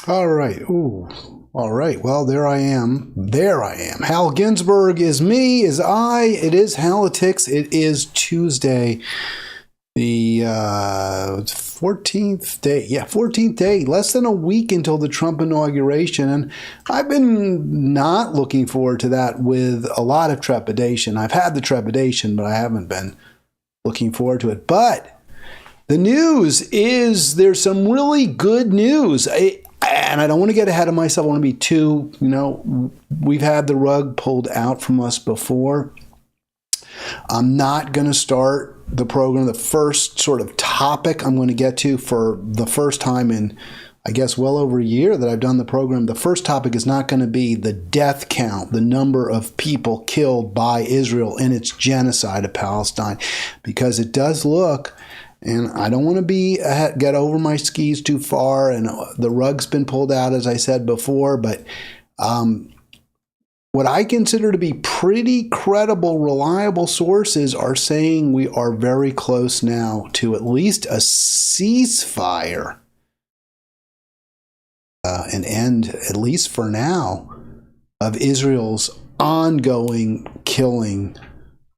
All right. Ooh. All right. Well, there I am. There I am. Hal Ginsberg is me, is I. It is Halitics. It is Tuesday, the 14th day. Yeah, 14th day. Less than a week until the Trump inauguration. And I've been not looking forward to that with a lot of trepidation. I've had the trepidation, but I haven't been looking forward to it. But the news is there's some really good news. And I don't want to get ahead of myself. I want to be too, we've had the rug pulled out from us before. I'm not going to start the program. The first sort of topic I'm going to get to for the first time in, I guess, well over a year that I've done the program. The first topic is not going to be the death count, the number of people killed by Israel in its genocide of Palestine, because it does look, and I don't want to get over my skis too far, and the rug's been pulled out, as I said before, but what I consider to be pretty credible, reliable sources are saying we are very close now to at least a ceasefire, an end, at least for now, of Israel's ongoing killing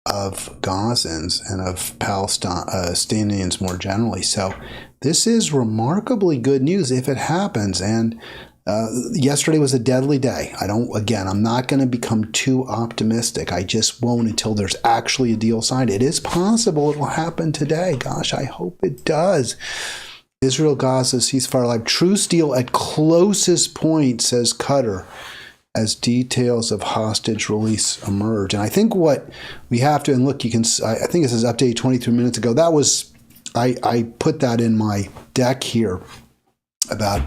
of Gazans and of Palestinians more generally. So this is remarkably good news if it happens. And yesterday was a deadly day. I'm not going to become too optimistic. I just won't until there's actually a deal signed. It is possible it will happen today. Gosh, I hope it does. Israel-Gaza ceasefire live. Truce deal at closest point, says Qatar, as details of hostage release emerge. And I think what we have to, and look, I think this is updated 23 minutes ago. That was, I put that in my deck here about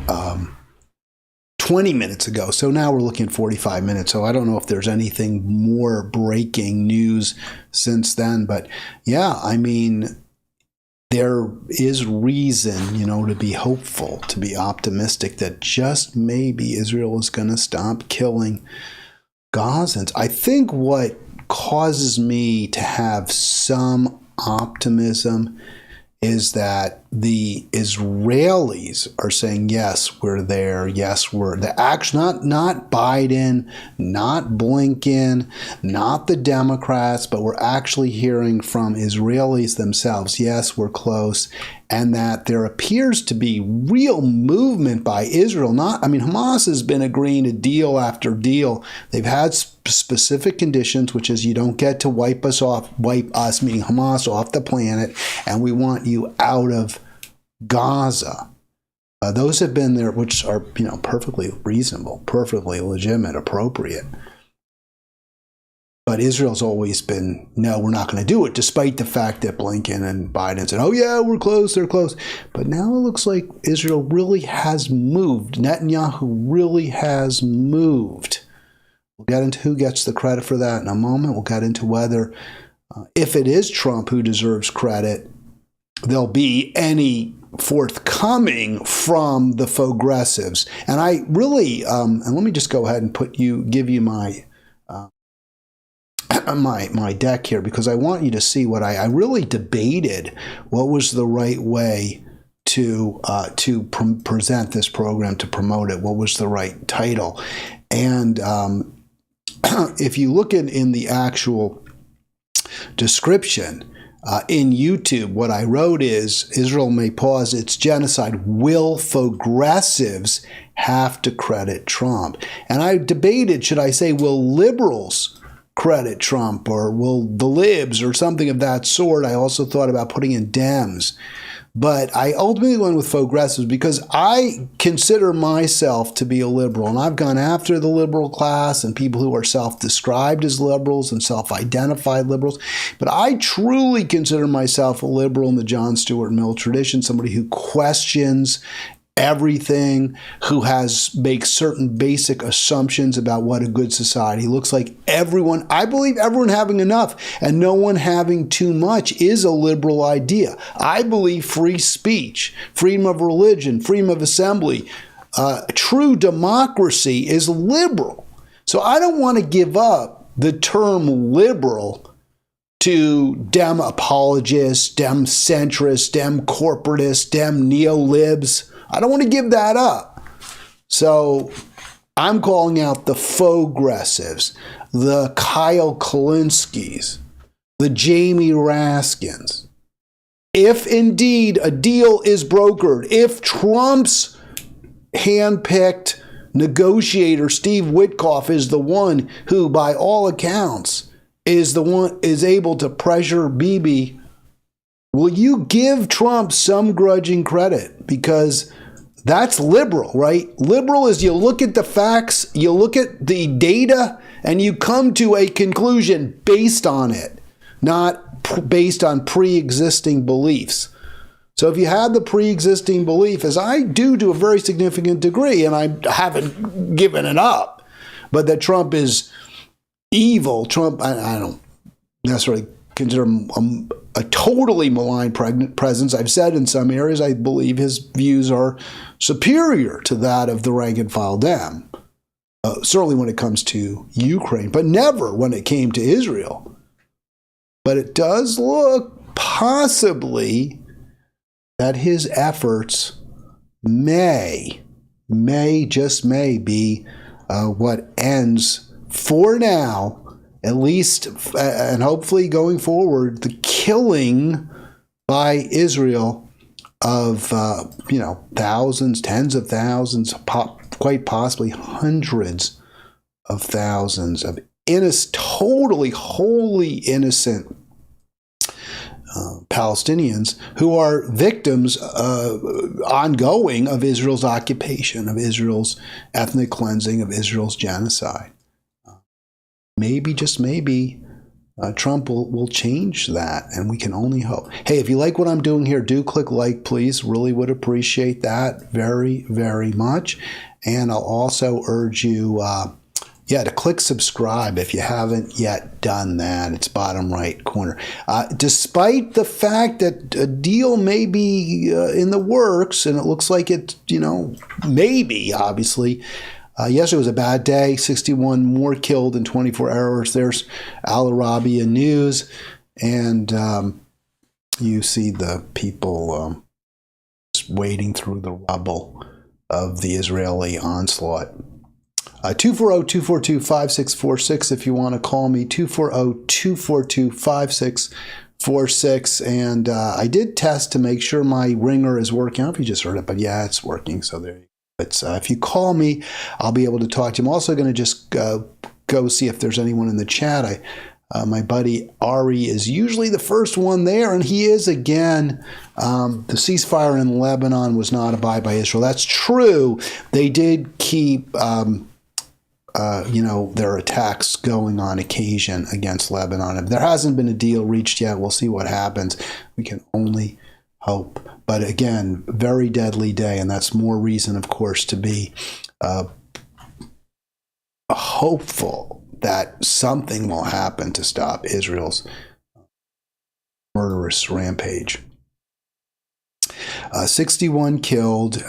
20 minutes ago. So now we're looking at 45 minutes. So I don't know if there's anything more breaking news since then. But yeah, I mean, there is reason, to be hopeful, to be optimistic that just maybe Israel is going to stop killing Gazans. I think what causes me to have some optimism is that the Israelis are saying, yes, we're there. Yes, we're the action, not Biden, not Blinken, not the Democrats, but we're actually hearing from Israelis themselves. Yes, we're close. And that there appears to be real movement by Israel. Hamas has been agreeing to deal after deal. They've had specific conditions, which is you don't get to wipe us, meaning Hamas, off the planet, and we want you out of Gaza. Those have been there, which are, perfectly reasonable, perfectly legitimate, appropriate. But Israel's always been, no, we're not going to do it, despite the fact that Blinken and Biden said, oh yeah, we're close, they're close. But now it looks like Israel really has moved. Netanyahu really has moved. We'll get into who gets the credit for that in a moment. We'll get into whether, if it is Trump who deserves credit, there'll be any forthcoming from the Fauxgressives. And I really, and let me just go ahead and give you my my deck here, because I want you to see what I really debated what was the right way to present this program, to promote it, what was the right title. And if you look in the actual description in YouTube, what I wrote is, Israel may pause its genocide. Will Fauxgressives have to credit Trump? And I debated, should I say, will liberals credit Trump, or will the libs, or something of that sort? I also thought about putting in Dems. But I ultimately went with Fauxgressives because I consider myself to be a liberal, and I've gone after the liberal class and people who are self-described as liberals and self-identified liberals. But I truly consider myself a liberal in the John Stuart Mill tradition, somebody who questions everything, who makes certain basic assumptions about what a good society looks like. Everyone, I believe everyone having enough and no one having too much is a liberal idea. I believe free speech, freedom of religion, freedom of assembly, true democracy is liberal. So I don't want to give up the term liberal to dem apologists, dem centrists, dem corporatists, dem neolibs. I don't want to give that up. So I'm calling out the Fauxgressives, the Kyle Kalinskis, the Jamie Raskins. If indeed a deal is brokered, if Trump's handpicked negotiator, Steve Witkoff, is the one who, by all accounts, is able to pressure Bibi, will you give Trump some grudging credit? Because that's liberal, right? Liberal is you look at the facts, you look at the data, and you come to a conclusion based on it, not based on pre-existing beliefs. So if you had the pre-existing belief, as I do to a very significant degree, and I haven't given it up, but that Trump is evil, Trump, I don't necessarily consider him a totally malign presence. I've said in some areas I believe his views are superior to that of the rank and file Dem, certainly when it comes to Ukraine, but never when it came to Israel. But it does look possibly that his efforts may just may be what ends, for now, at least, and hopefully going forward, the killing by Israel of, thousands, tens of thousands, quite possibly hundreds of thousands of totally, wholly innocent Palestinians who are victims ongoing of Israel's occupation, of Israel's ethnic cleansing, of Israel's genocide. Maybe, just maybe, Trump will change that, and we can only hope. Hey, if you like what I'm doing here, do click like, please. Really would appreciate that very, very much. And I'll also urge you, to click subscribe if you haven't yet done that. It's bottom right corner. Despite the fact that a deal may be in the works, and it looks like it, maybe, obviously. Yesterday was a bad day. 61 more killed in 24 hours. There's Al Arabiya News. And you see the people just wading through the rubble of the Israeli onslaught. 240-242-5646 if you want to call me. 240-242-5646. And I did test to make sure my ringer is working. I don't know if you just heard it, but yeah, it's working. So there you go. But if you call me, I'll be able to talk to you. I'm also going to just go see if there's anyone in the chat. My buddy Ari is usually the first one there, and he is again. The ceasefire in Lebanon was not abided by Israel. That's true. They did keep, their attacks going on occasion against Lebanon. If there hasn't been a deal reached yet, we'll see what happens. We can only hope. But again, very deadly day, and that's more reason, of course, to be hopeful that something will happen to stop Israel's murderous rampage. 61 killed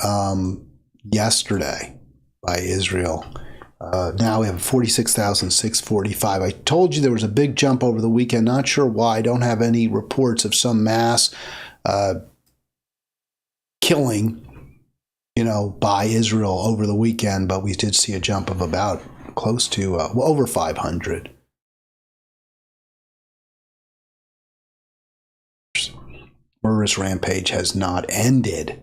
yesterday by Israel. Now we have 46,645. I told you there was a big jump over the weekend. Not sure why. I don't have any reports of some mass killing, by Israel over the weekend, but we did see a jump of about close to over 500. Murderous rampage has not ended.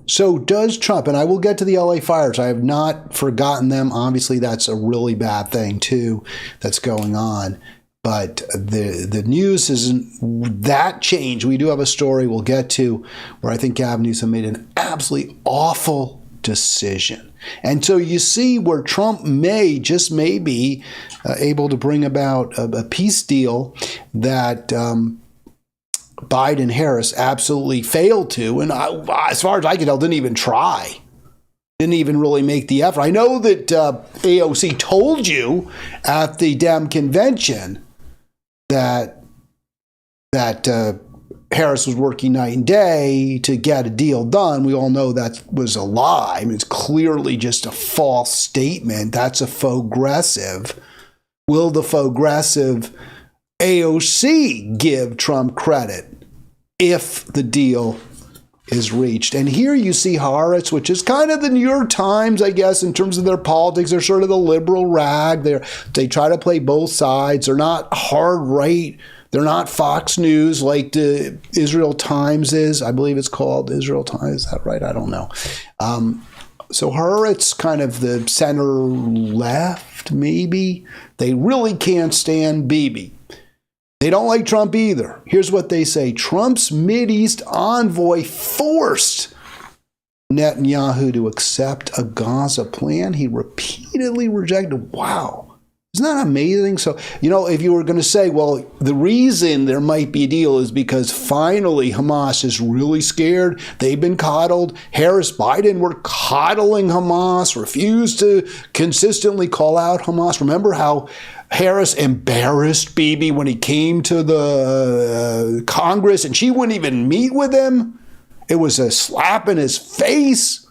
So does Trump, and I will get to the LA fires. I have not forgotten them. Obviously, that's a really bad thing, too, that's going on. But the news isn't that changed. We do have a story we'll get to where I think Gavin Newsom made an absolutely awful decision. And so you see where Trump may be able to bring about a peace deal that Biden-Harris absolutely failed to, and as far as I can tell, didn't even try. Didn't even really make the effort. I know that AOC told you at the Dem convention that Harris was working night and day to get a deal done. We all know that was a lie. I mean, it's clearly just a false statement. That's a Fauxgressive. Will the Fauxgressive AOC give Trump credit if the deal is reached? And here you see Haaretz, which is kind of the New York Times, I guess, in terms of their politics. They're sort of the liberal rag. They try to play both sides. They're not hard right. They're not Fox News like the Israel Times is. I believe it's called Israel Times. Is that right? I don't know. So Haaretz, kind of the center left, maybe. They really can't stand Bibi. They don't like Trump either. Here's what they say. Trump's Mideast envoy forced Netanyahu to accept a Gaza plan he repeatedly rejected. Wow. Isn't that amazing? So, if you were going to say, well, the reason there might be a deal is because finally Hamas is really scared. They've been coddled. Harris, Biden were coddling Hamas, refused to consistently call out Hamas. Remember how Harris embarrassed Bibi when he came to the Congress and she wouldn't even meet with him? It was a slap in his face.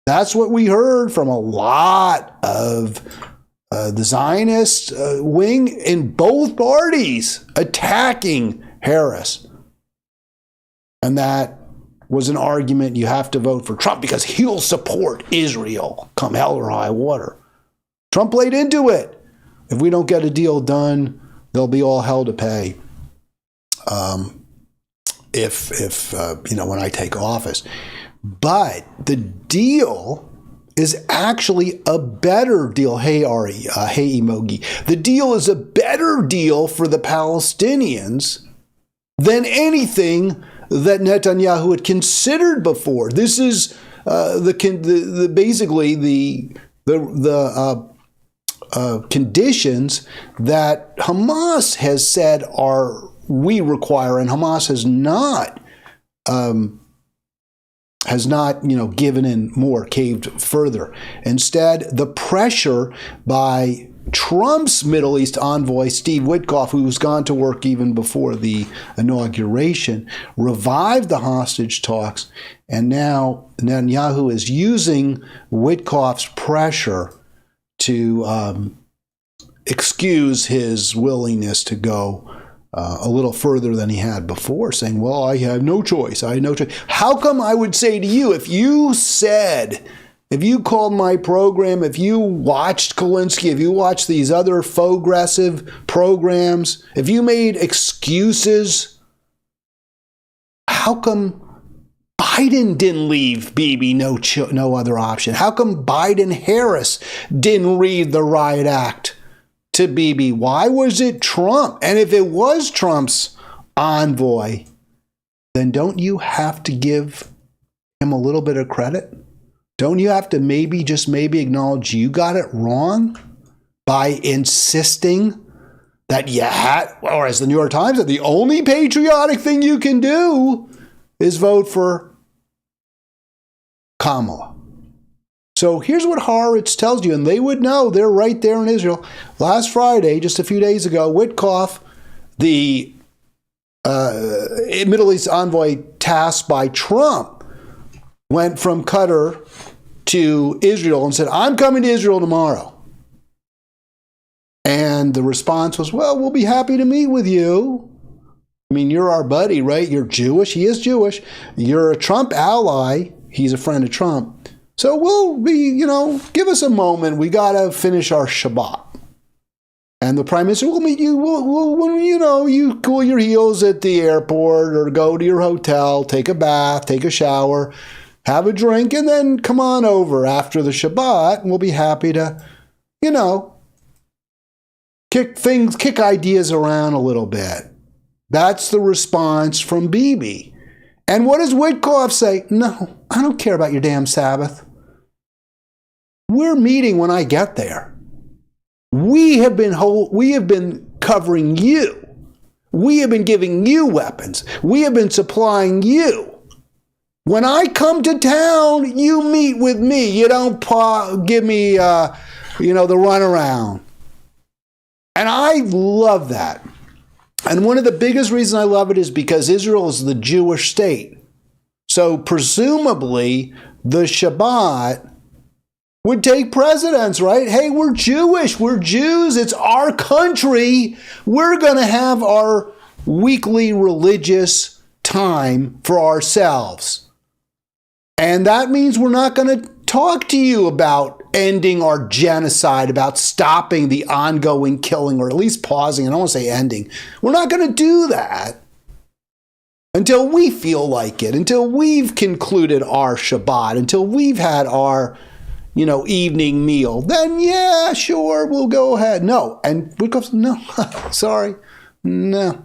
That's what we heard from a lot of the Zionist wing in both parties attacking Harris. And that was an argument, you have to vote for Trump because he'll support Israel come hell or high water. Trump played into it. If we don't get a deal done, there'll be all hell to pay. When I take office. But the deal is actually a better deal. Hey, Ari, hey, Emogi. The deal is a better deal for the Palestinians than anything that Netanyahu had considered before. This is basically the conditions that Hamas has said we require, and Hamas has not given in more, caved further. Instead, the pressure by Trump's Middle East envoy, Steve Witkoff, who's gone to work even before the inauguration, revived the hostage talks. And now Netanyahu is using Witkoff's pressure to excuse his willingness to go a little further than he had before, saying, well, I have no choice. I have no choice. How come I would say to you, if you called my program, if you watched Kolinsky, if you watched these other Fauxgressive programs, if you made excuses, how come Biden didn't leave Bibi no other option? How come Biden-Harris didn't read the riot act to Bibi? Why was it Trump? And if it was Trump's envoy, then don't you have to give him a little bit of credit? Don't you have to maybe acknowledge you got it wrong by insisting that you had, or as the New York Times said, the only patriotic thing you can do is vote for Kamala. So here's what Haaretz tells you, and they would know. They're right there in Israel. Last Friday, just a few days ago, Witkoff, the Middle East envoy tasked by Trump, went from Qatar to Israel and said, I'm coming to Israel tomorrow. And the response was, well, we'll be happy to meet with you. I mean, you're our buddy, right? You're Jewish. He is Jewish. You're a Trump ally. He's a friend of Trump. So we'll be, give us a moment. We got to finish our Shabbat. And the prime minister will meet you. When you cool your heels at the airport or go to your hotel, take a bath, take a shower, have a drink, and then come on over after the Shabbat. And we'll be happy to, kick ideas around a little bit. That's the response from Bibi. And what does Witkoff say? No, I don't care about your damn Sabbath. We're meeting when I get there. We have been covering you. We have been giving you weapons. We have been supplying you. When I come to town, you meet with me. You don't give me, the runaround. And I love that. And one of the biggest reasons I love it is because Israel is the Jewish state. So presumably, the Shabbat would take precedence, right? Hey, we're Jewish. We're Jews. It's our country. We're going to have our weekly religious time for ourselves. And that means we're not going to talk to you about ending our genocide, about stopping the ongoing killing, or at least pausing. I don't want to say ending. We're not going to do that until we feel like it, until we've concluded our Shabbat, until we've had our, evening meal. Then, yeah, sure, we'll go ahead. No. And we go, no, sorry. No,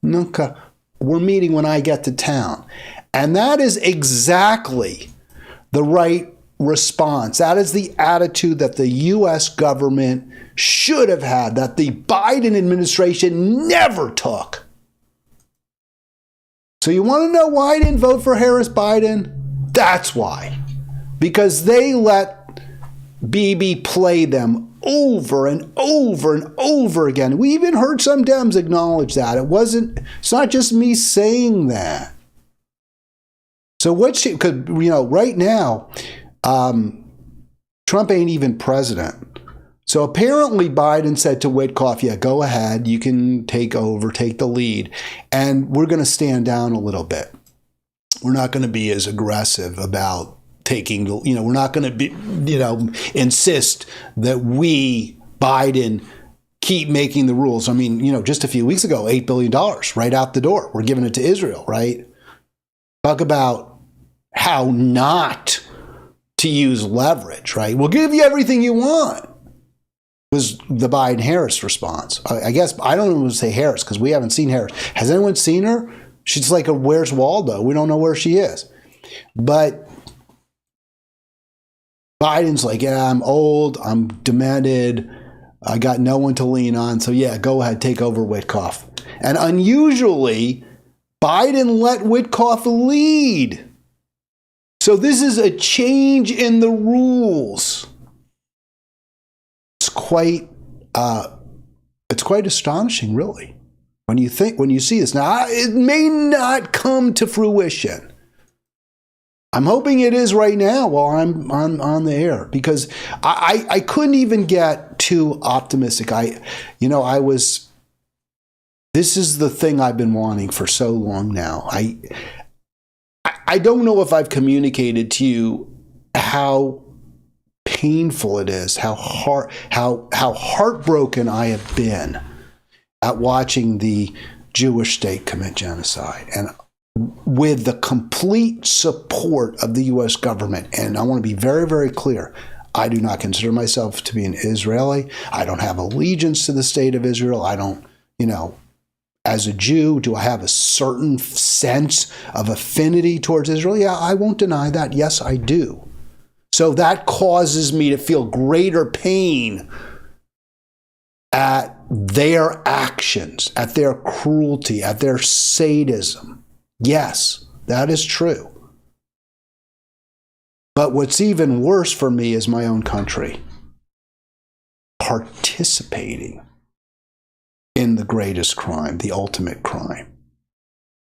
no. We're meeting when I get to town. And that is exactly the right response. That is the attitude that the U.S. government should have had, that the Biden administration never took. So you want to know why I didn't vote for Harris-Biden? That's why. Because they let Bibi play them over and over and over again. We even heard some Dems acknowledge that. It's not just me saying that. So because, right now, Trump ain't even president. So apparently Biden said to Witkoff, yeah, go ahead. You can take the lead. And we're going to stand down a little bit. We're not going to be as aggressive about we're not going to be, insist that we, Biden, keep making the rules. I mean, just a few weeks ago, $8 billion right out the door. We're giving it to Israel, right? Talk about how not to use leverage, right? We'll give you everything you want, was the Biden-Harris response. I guess, I don't even say Harris because we haven't seen Harris. Has anyone seen her? She's like a Where's Waldo? We don't know where she is. But Biden's like, yeah, I'm old, I'm demented, I got no one to lean on, so yeah, go ahead, take over Witkoff. And unusually, Biden let Witkoff lead. So this is a change in the rules. It's quite astonishing, really, when you see this. Now, it may not come to fruition. I'm hoping it is right now while I'm on the air, because I couldn't even get too optimistic. This is the thing I've been wanting for so long now. I don't know if I've communicated to you how painful it is, how heartbroken I have been at watching the Jewish state commit genocide, and with the complete support of the U.S. government. And I want to be very, very clear. I do not consider myself to be an Israeli. I don't have allegiance to the state of Israel. I don't, as a Jew, do I have a certain sense of affinity towards Israel? Yeah, I won't deny that. Yes, I do. So that causes me to feel greater pain at their actions, at their cruelty, at their sadism. Yes, that is true. But what's even worse for me is my own country participating in the greatest crime, the ultimate crime,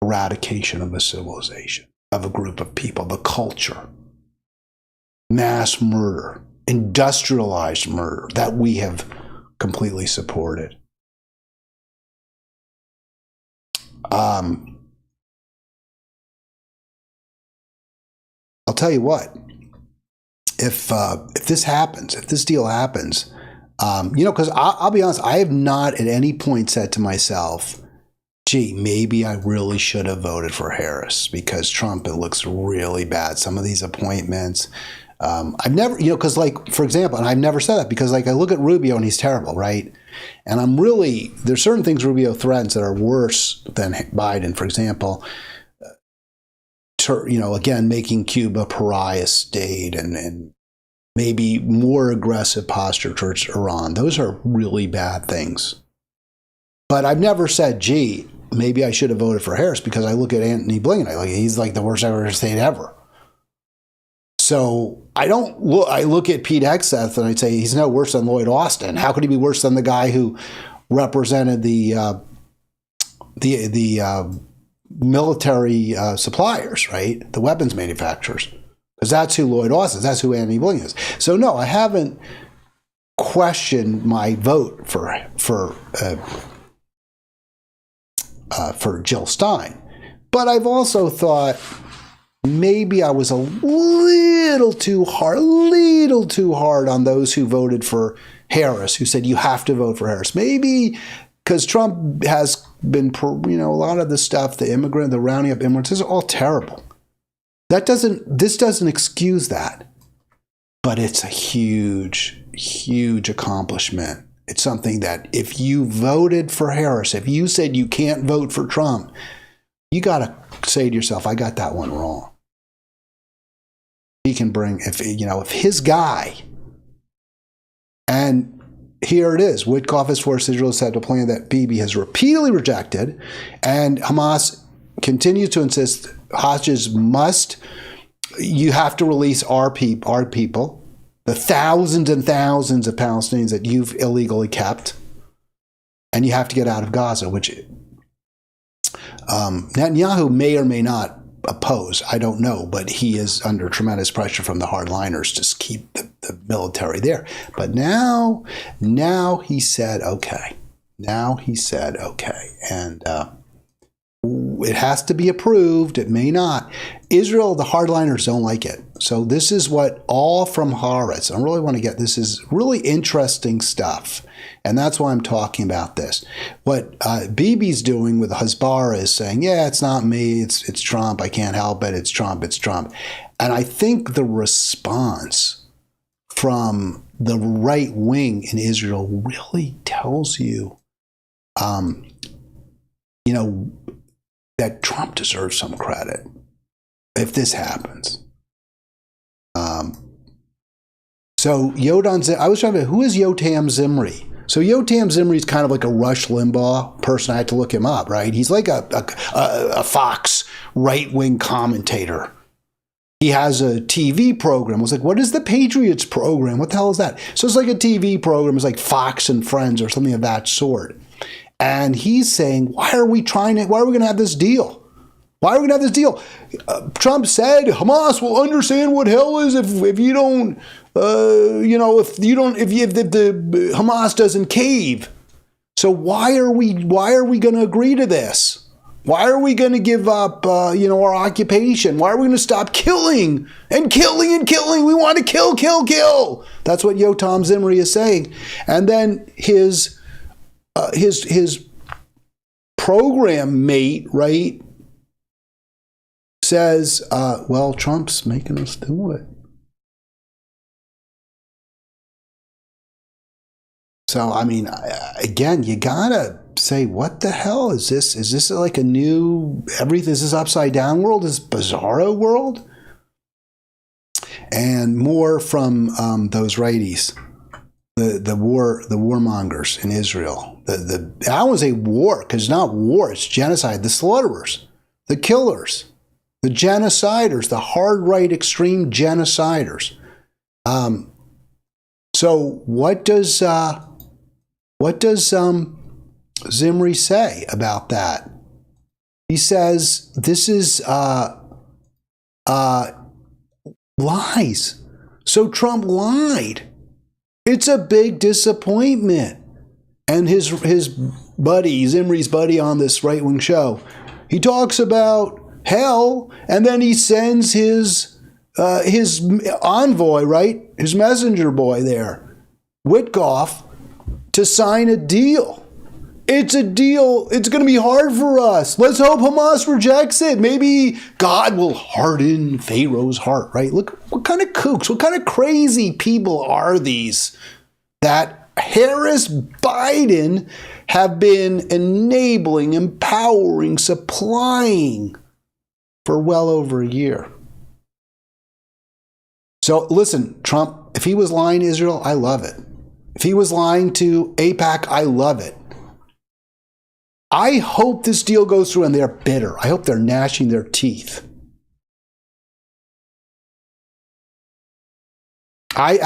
eradication of a civilization, of a group of people, the culture, mass murder, industrialized murder that we have completely supported. I'll tell you what, if this happens, if this deal happens, because I'll be honest, I have not at any point said to myself, gee, maybe I really should have voted for Harris because Trump, it looks really bad. Some of these appointments, I've never, because for example, and I've never said that because I look at Rubio and he's terrible, right? And there's certain things Rubio threatens that are worse than Biden. For example, again, making Cuba a pariah state and maybe more aggressive posture towards Iran. Those are really bad things. But I've never said, gee, maybe I should have voted for Harris, because I look at Anthony Blinken, he's like the worst Secretary of State ever. So I look at Pete Hegseth and I'd say he's no worse than Lloyd Austin. How could he be worse than the guy who represented the military suppliers, right? The weapons manufacturers. Because that's who Lloyd Austin is. That's who Anthony Blinken is. So no, I haven't questioned my vote for Jill Stein. But I've also thought maybe I was a little too hard on those who voted for Harris, who said you have to vote for Harris. Maybe because Trump has been, a lot of the stuff, the rounding up immigrants, is all terrible. This doesn't excuse that, but it's a huge, huge accomplishment. It's something that if you voted for Harris, if you said you can't vote for Trump, you got to say to yourself, I got that one wrong. He can bring, if his guy, and here it is, Witkoff has forced Israel to set a plan that Bibi has repeatedly rejected, and Hamas continues to insist hostages you have to release our people, the thousands and thousands of Palestinians that you've illegally kept, and you have to get out of Gaza, which Netanyahu may or may not oppose. I don't know, but he is under tremendous pressure from the hardliners to keep the military there. But now he said, okay. And it has to be approved. It may not. Israel, the hardliners don't like it. So this is what all from Haaretz. I really want to this is really interesting stuff. And that's why I'm talking about this. What Bibi's doing with Hezbollah is saying, yeah, it's not me, it's Trump, I can't help it, it's Trump. And I think the response from the right wing in Israel really tells you, that Trump deserves some credit if this happens. So I was trying to, who is Yotam Zimri? So Yotam Zimri is kind of like a Rush Limbaugh person. I had to look him up, right? He's like a Fox right-wing commentator. He has a TV program. I was like, what is the Patriots program? What the hell is that? So it's like a TV program. It's like Fox and Friends or something of that sort. And he's saying, why are we going to have this deal? Trump said Hamas will understand what hell is if you don't, if the Hamas doesn't cave. So why are we going to agree to this? Why are we going to give up, our occupation? Why are we going to stop killing and killing and killing? We want to kill, kill, kill. That's what Yotam Zimri is saying. And then his program mate, right, says, well, Trump's making us do it. So, I mean, again, you gotta say, what the hell is this? Is this like a new, is this upside down world? Is this bizarro world? And more from those righties. The warmongers in Israel. I don't want to say war, because it's not war, it's genocide. The slaughterers, the killers, the genociders, the hard right extreme genociders. So what does Zimri say about that? He says this is lies. So Trump lied. It's a big disappointment. And his buddy, Zimri's buddy on this right-wing show, he talks about hell, and then he sends his envoy, right, his messenger boy there, Witkoff, to sign a deal. It's a deal. It's going to be hard for us. Let's hope Hamas rejects it. Maybe God will harden Pharaoh's heart, right? Look, what kind of kooks, what kind of crazy people are these that Harris, Biden have been enabling, empowering, supplying for well over a year. So listen, Trump, if he was lying to Israel, I love it. If he was lying to AIPAC, I love it. I hope this deal goes through and they're bitter. I hope they're gnashing their teeth. I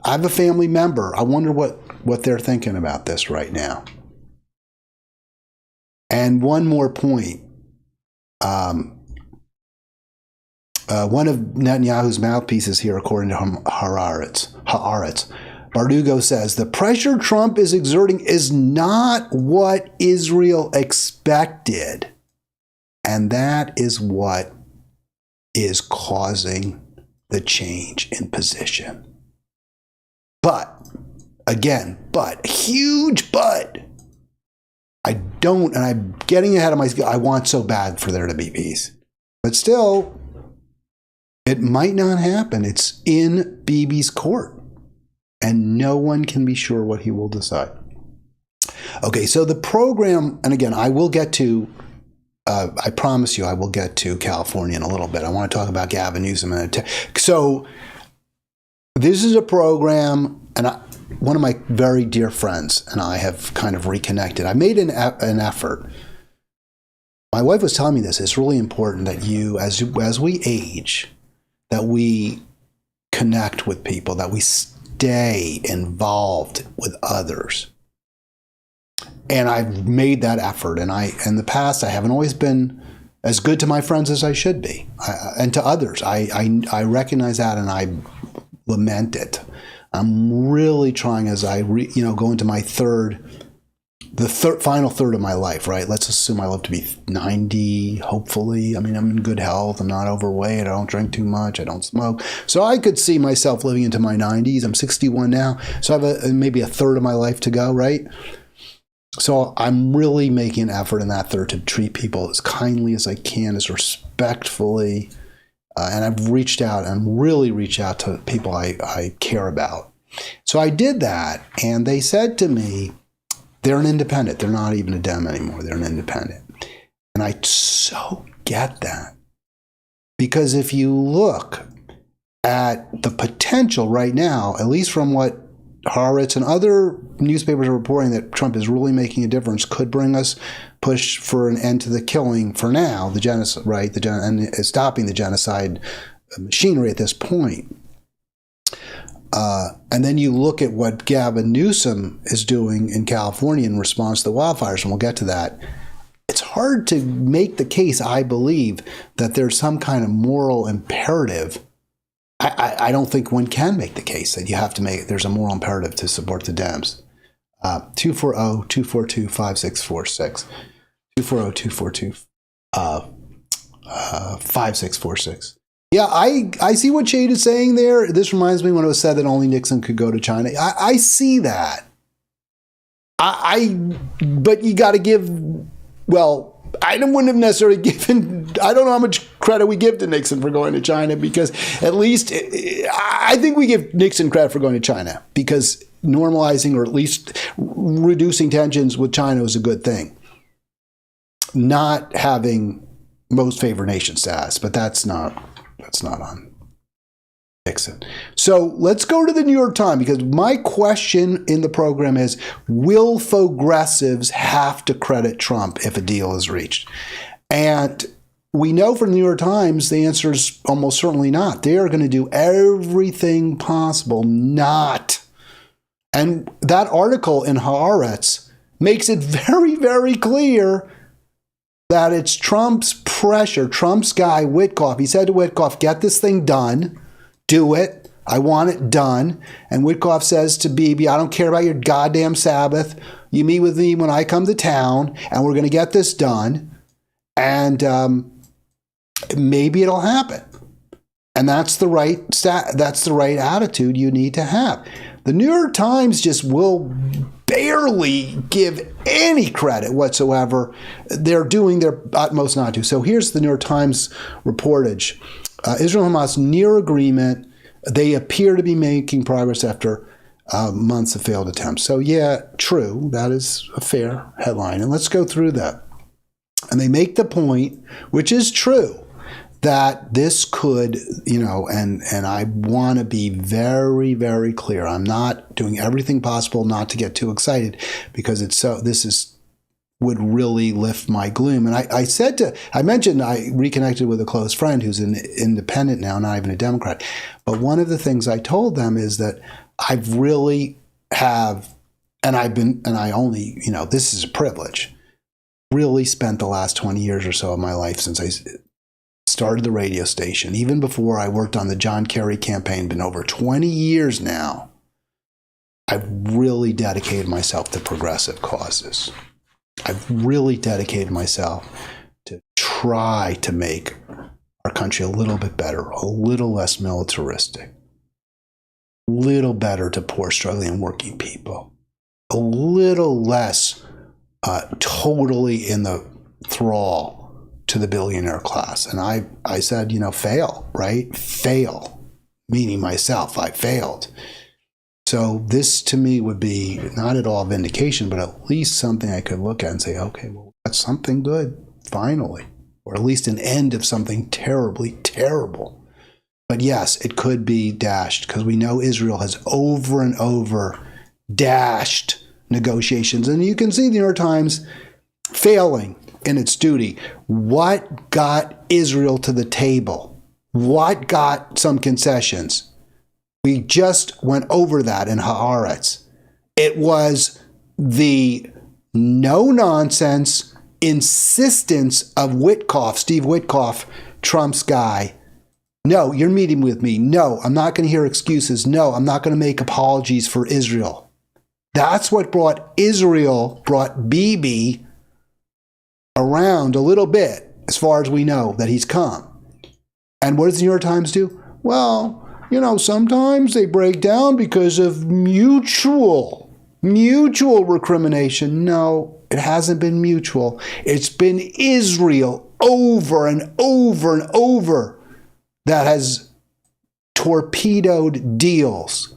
have a family member. I wonder what they're thinking about this right now. And one more point. One of Netanyahu's mouthpieces here, according to Haaretz, Bardugo says, the pressure Trump is exerting is not what Israel expected. And that is what is causing the change in position. But, again, huge but. And I'm getting ahead of myself. I want so bad for there to be peace. But still, it might not happen. It's in Bibi's court. And no one can be sure what he will decide. Okay, so the program, and again, I will get to, I promise you I will get to California in a little bit. I want to talk about Gavin Newsom. So this is a program, and one of my very dear friends and I have kind of reconnected. I made an effort. My wife was telling me this. It's really important that you, as we age, that we connect with people, that we stay involved with others. And I've made that effort. And in the past, I haven't always been as good to my friends as I should be, and to others. I recognize that, and I lament it. I'm really trying as I go into my final third of my life, right? Let's assume I live to be 90, hopefully. I mean, I'm in good health. I'm not overweight. I don't drink too much. I don't smoke. So I could see myself living into my 90s. I'm 61 now. So I have maybe a third of my life to go, right? So I'm really making an effort in that third to treat people as kindly as I can, as respectfully. And I've reached out and really reached out to people I care about. So I did that, and they said to me, they're an independent. They're not even a Dem anymore. They're an independent. And I so get that. Because if you look at the potential right now, at least from what Haaretz and other newspapers are reporting, that Trump is really making a difference, could bring us push for an end to the killing for now, the genocide, right? And stopping the genocide machinery at this point. And then you look at what Gavin Newsom is doing in California in response to the wildfires, and we'll get to that. It's hard to make the case, I believe, that there's some kind of moral imperative. I don't think one can make the case that you have to there's a moral imperative to support the Dems. 240-242-5646. 240-242-5646. Yeah, I see what Shade is saying there. This reminds me when it was said that only Nixon could go to China. I see that. But you got to give, well, I wouldn't have necessarily given, I don't know how much credit we give to Nixon for going to China, because at least I think we give Nixon credit for going to China, because normalizing or at least reducing tensions with China is a good thing. Not having most favored nation status, but that's not on Nixon. So let's go to the New York Times, because my question in the program is, will Fauxgressives have to credit Trump if a deal is reached? And we know from the New York Times the answer is almost certainly not. They are going to do everything possible not. And that article in Haaretz makes it very, very clear that it's Trump's pressure, Trump's guy, Witkoff. He said to Witkoff, get this thing done. Do it. I want it done. And Witkoff says to Bibi, I don't care about your goddamn Sabbath. You meet with me when I come to town, and we're going to get this done. And maybe it'll happen. And that's the right attitude you need to have. The New York Times just will barely give any credit whatsoever. They're doing their utmost not to. So here's the New York Times reportage. Israel and Hamas near agreement. They appear to be making progress after months of failed attempts. So yeah, true. That is a fair headline. And let's go through that. And they make the point, which is true, that this could, and I want to be very, very clear. I'm not doing everything possible not to get too excited, because this is would really lift my gloom. And I mentioned I reconnected with a close friend who's an independent now, not even a Democrat. But one of the things I told them is that I've really have, and I only, this is a privilege, really spent the last 20 years or so of my life since I started the radio station, even before I worked on the John Kerry campaign, been over 20 years now. I've really dedicated myself to progressive causes. I've really dedicated myself to try to make our country a little bit better, a little less militaristic, a little better to poor, struggling, and working people, a little less totally in the thrall to the billionaire class. And I said, fail, right? Fail, meaning myself. I failed. So this to me would be not at all vindication, but at least something I could look at and say, okay, well, that's something good, finally, or at least an end of something terribly terrible. But yes, it could be dashed, because we know Israel has over and over dashed negotiations. And you can see the New York Times failing in its duty. What got Israel to the table? What got some concessions? We just went over that in Haaretz. It was the no-nonsense insistence of Witkoff, Steve Witkoff, Trump's guy. No, you're meeting with me. No, I'm not going to hear excuses. No, I'm not going to make apologies for Israel. That's what brought Bibi around a little bit, as far as we know, that he's come. And what does the New York Times do? Well, sometimes they break down because of mutual recrimination. No, it hasn't been mutual. It's been Israel over and over and over that has torpedoed deals,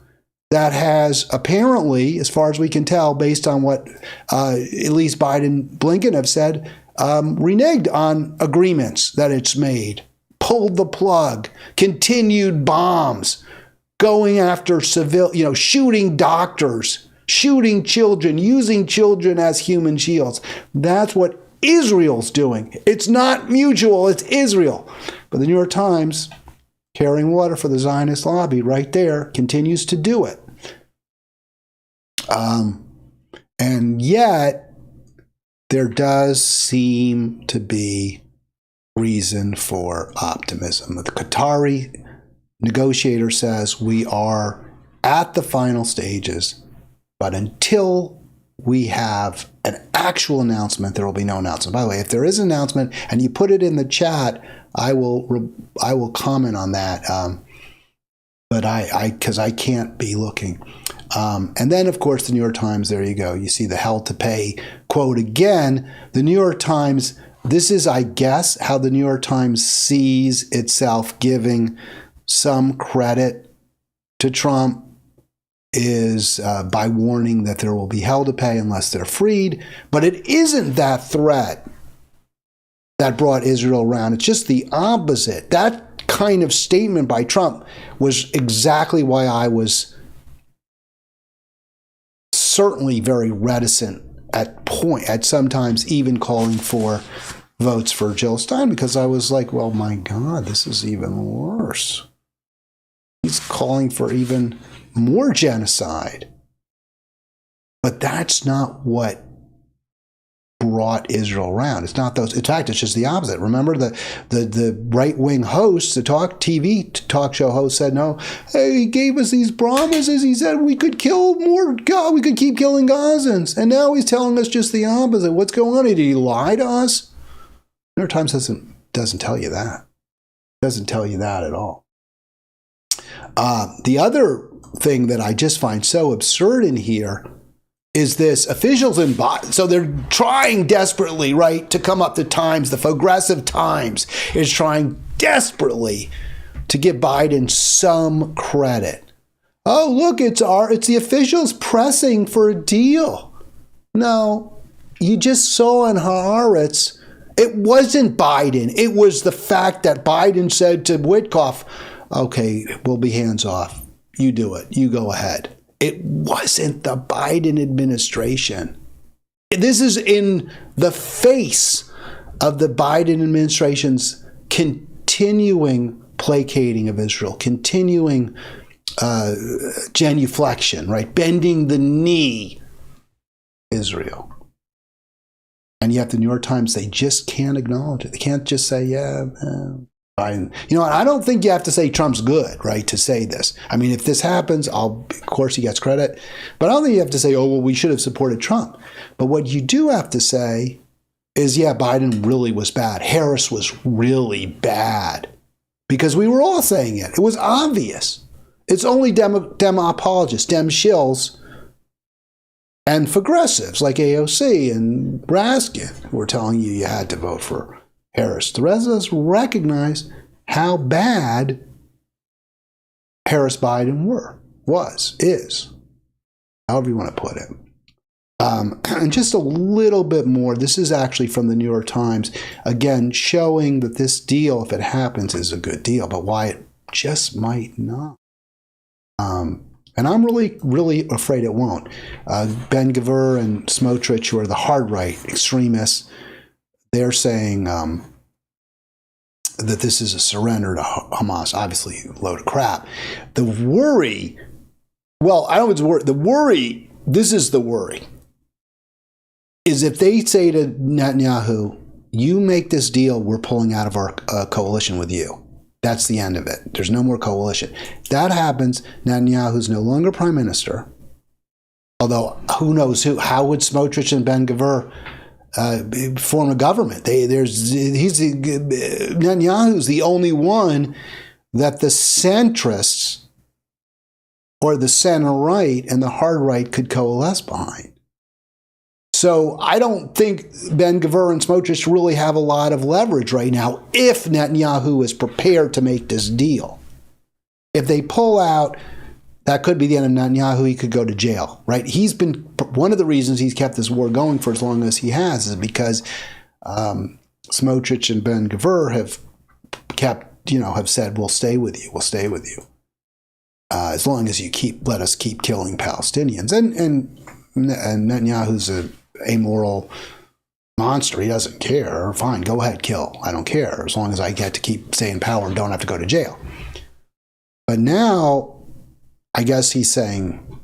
that has apparently, as far as we can tell, based on what at least Biden, Blinken have said, reneged on agreements that it's made. Pulled the plug, continued bombs, going after shooting doctors, shooting children, using children as human shields. That's what Israel's doing. It's not mutual, it's Israel. But the New York Times, carrying water for the Zionist lobby right there, continues to do it. And yet, there does seem to be reason for optimism. The Qatari negotiator says we are at the final stages, but until we have an actual announcement, there will be no announcement. By the way, if there is an announcement and you put it in the chat, I will comment on that. But because I can't be looking. And then, of course, the New York Times, there you go. You see the hell to pay quote again. The New York Times, this is, I guess, how the New York Times sees itself giving some credit to Trump is by warning that there will be hell to pay unless they're freed. But it isn't that threat that brought Israel around. It's just the opposite. That kind of statement by Trump was exactly why I was certainly very reticent at sometimes even calling for votes for Jill Stein, because I was like, well, my God, this is even worse. He's calling for even more genocide. But that's not what brought Israel around. It's not those. In fact, it's just the opposite. Remember the right-wing host, the TV talk show host said, no, hey, he gave us these promises. He said we could kill more, God, we could keep killing Gazans. And now he's telling us just the opposite. What's going on? Did he lie to us? New York Times doesn't tell you that. Doesn't tell you that at all. The other thing that I just find so absurd in here is this officials in so they're trying desperately, right, to come up to Times. The Fauxgressive Times is trying desperately to give Biden some credit. Oh, look, it's the officials pressing for a deal. No, you just saw in Haaretz, it wasn't Biden. It was the fact that Biden said to Witkoff, okay, we'll be hands off. You do it. You go ahead. It wasn't the Biden administration. This is in the face of the Biden administration's continuing placating of Israel, continuing genuflection, right? Bending the knee, Israel. And yet the New York Times, they just can't acknowledge it. They can't just say, Biden. You know, I don't think you have to say Trump's good, right, to say this. I mean, if this happens, of course he gets credit. But I don't think you have to say, oh, well, we should have supported Trump. But what you do have to say is, yeah, Biden really was bad. Harris was really bad. Because we were all saying it. It was obvious. It's only Dem apologists, Dem shills, and Fauxgressives like AOC and Raskin who were telling you had to vote for Harris. The rest of us recognize how bad Harris-Biden is, however you want to put it. And just a little bit more, this is actually from the New York Times, again, showing that this deal, if it happens, is a good deal, but why it just might not. And I'm really, really afraid it won't. Ben-Gvir and Smotrich, who are the hard-right extremists, they're saying that this is a surrender to Hamas. Obviously, a load of crap. The worry, well, I don't know if it's worry. The worry, this is the worry, is if they say to Netanyahu, you make this deal, we're pulling out of our coalition with you. That's the end of it. There's no more coalition. That happens, Netanyahu's no longer prime minister. Although, who knows how would Smotrich and Ben-Gvir form a government? Netanyahu's the only one that the centrists or the center right and the hard right could coalesce behind. So I don't think Ben-Gvir and Smotrich really have a lot of leverage right now if Netanyahu is prepared to make this deal. If they pull out, that could be the end of Netanyahu. He could go to jail, right? He's been, one of the reasons he's kept this war going for as long as he has is because Smotrich and Ben-Gvir have said, we'll stay with you. As long as you let us keep killing Palestinians. And Netanyahu's a amoral monster. He doesn't care. Fine, go ahead, kill. I don't care. As long as I get to keep stay in power and don't have to go to jail. But now, I guess he's saying,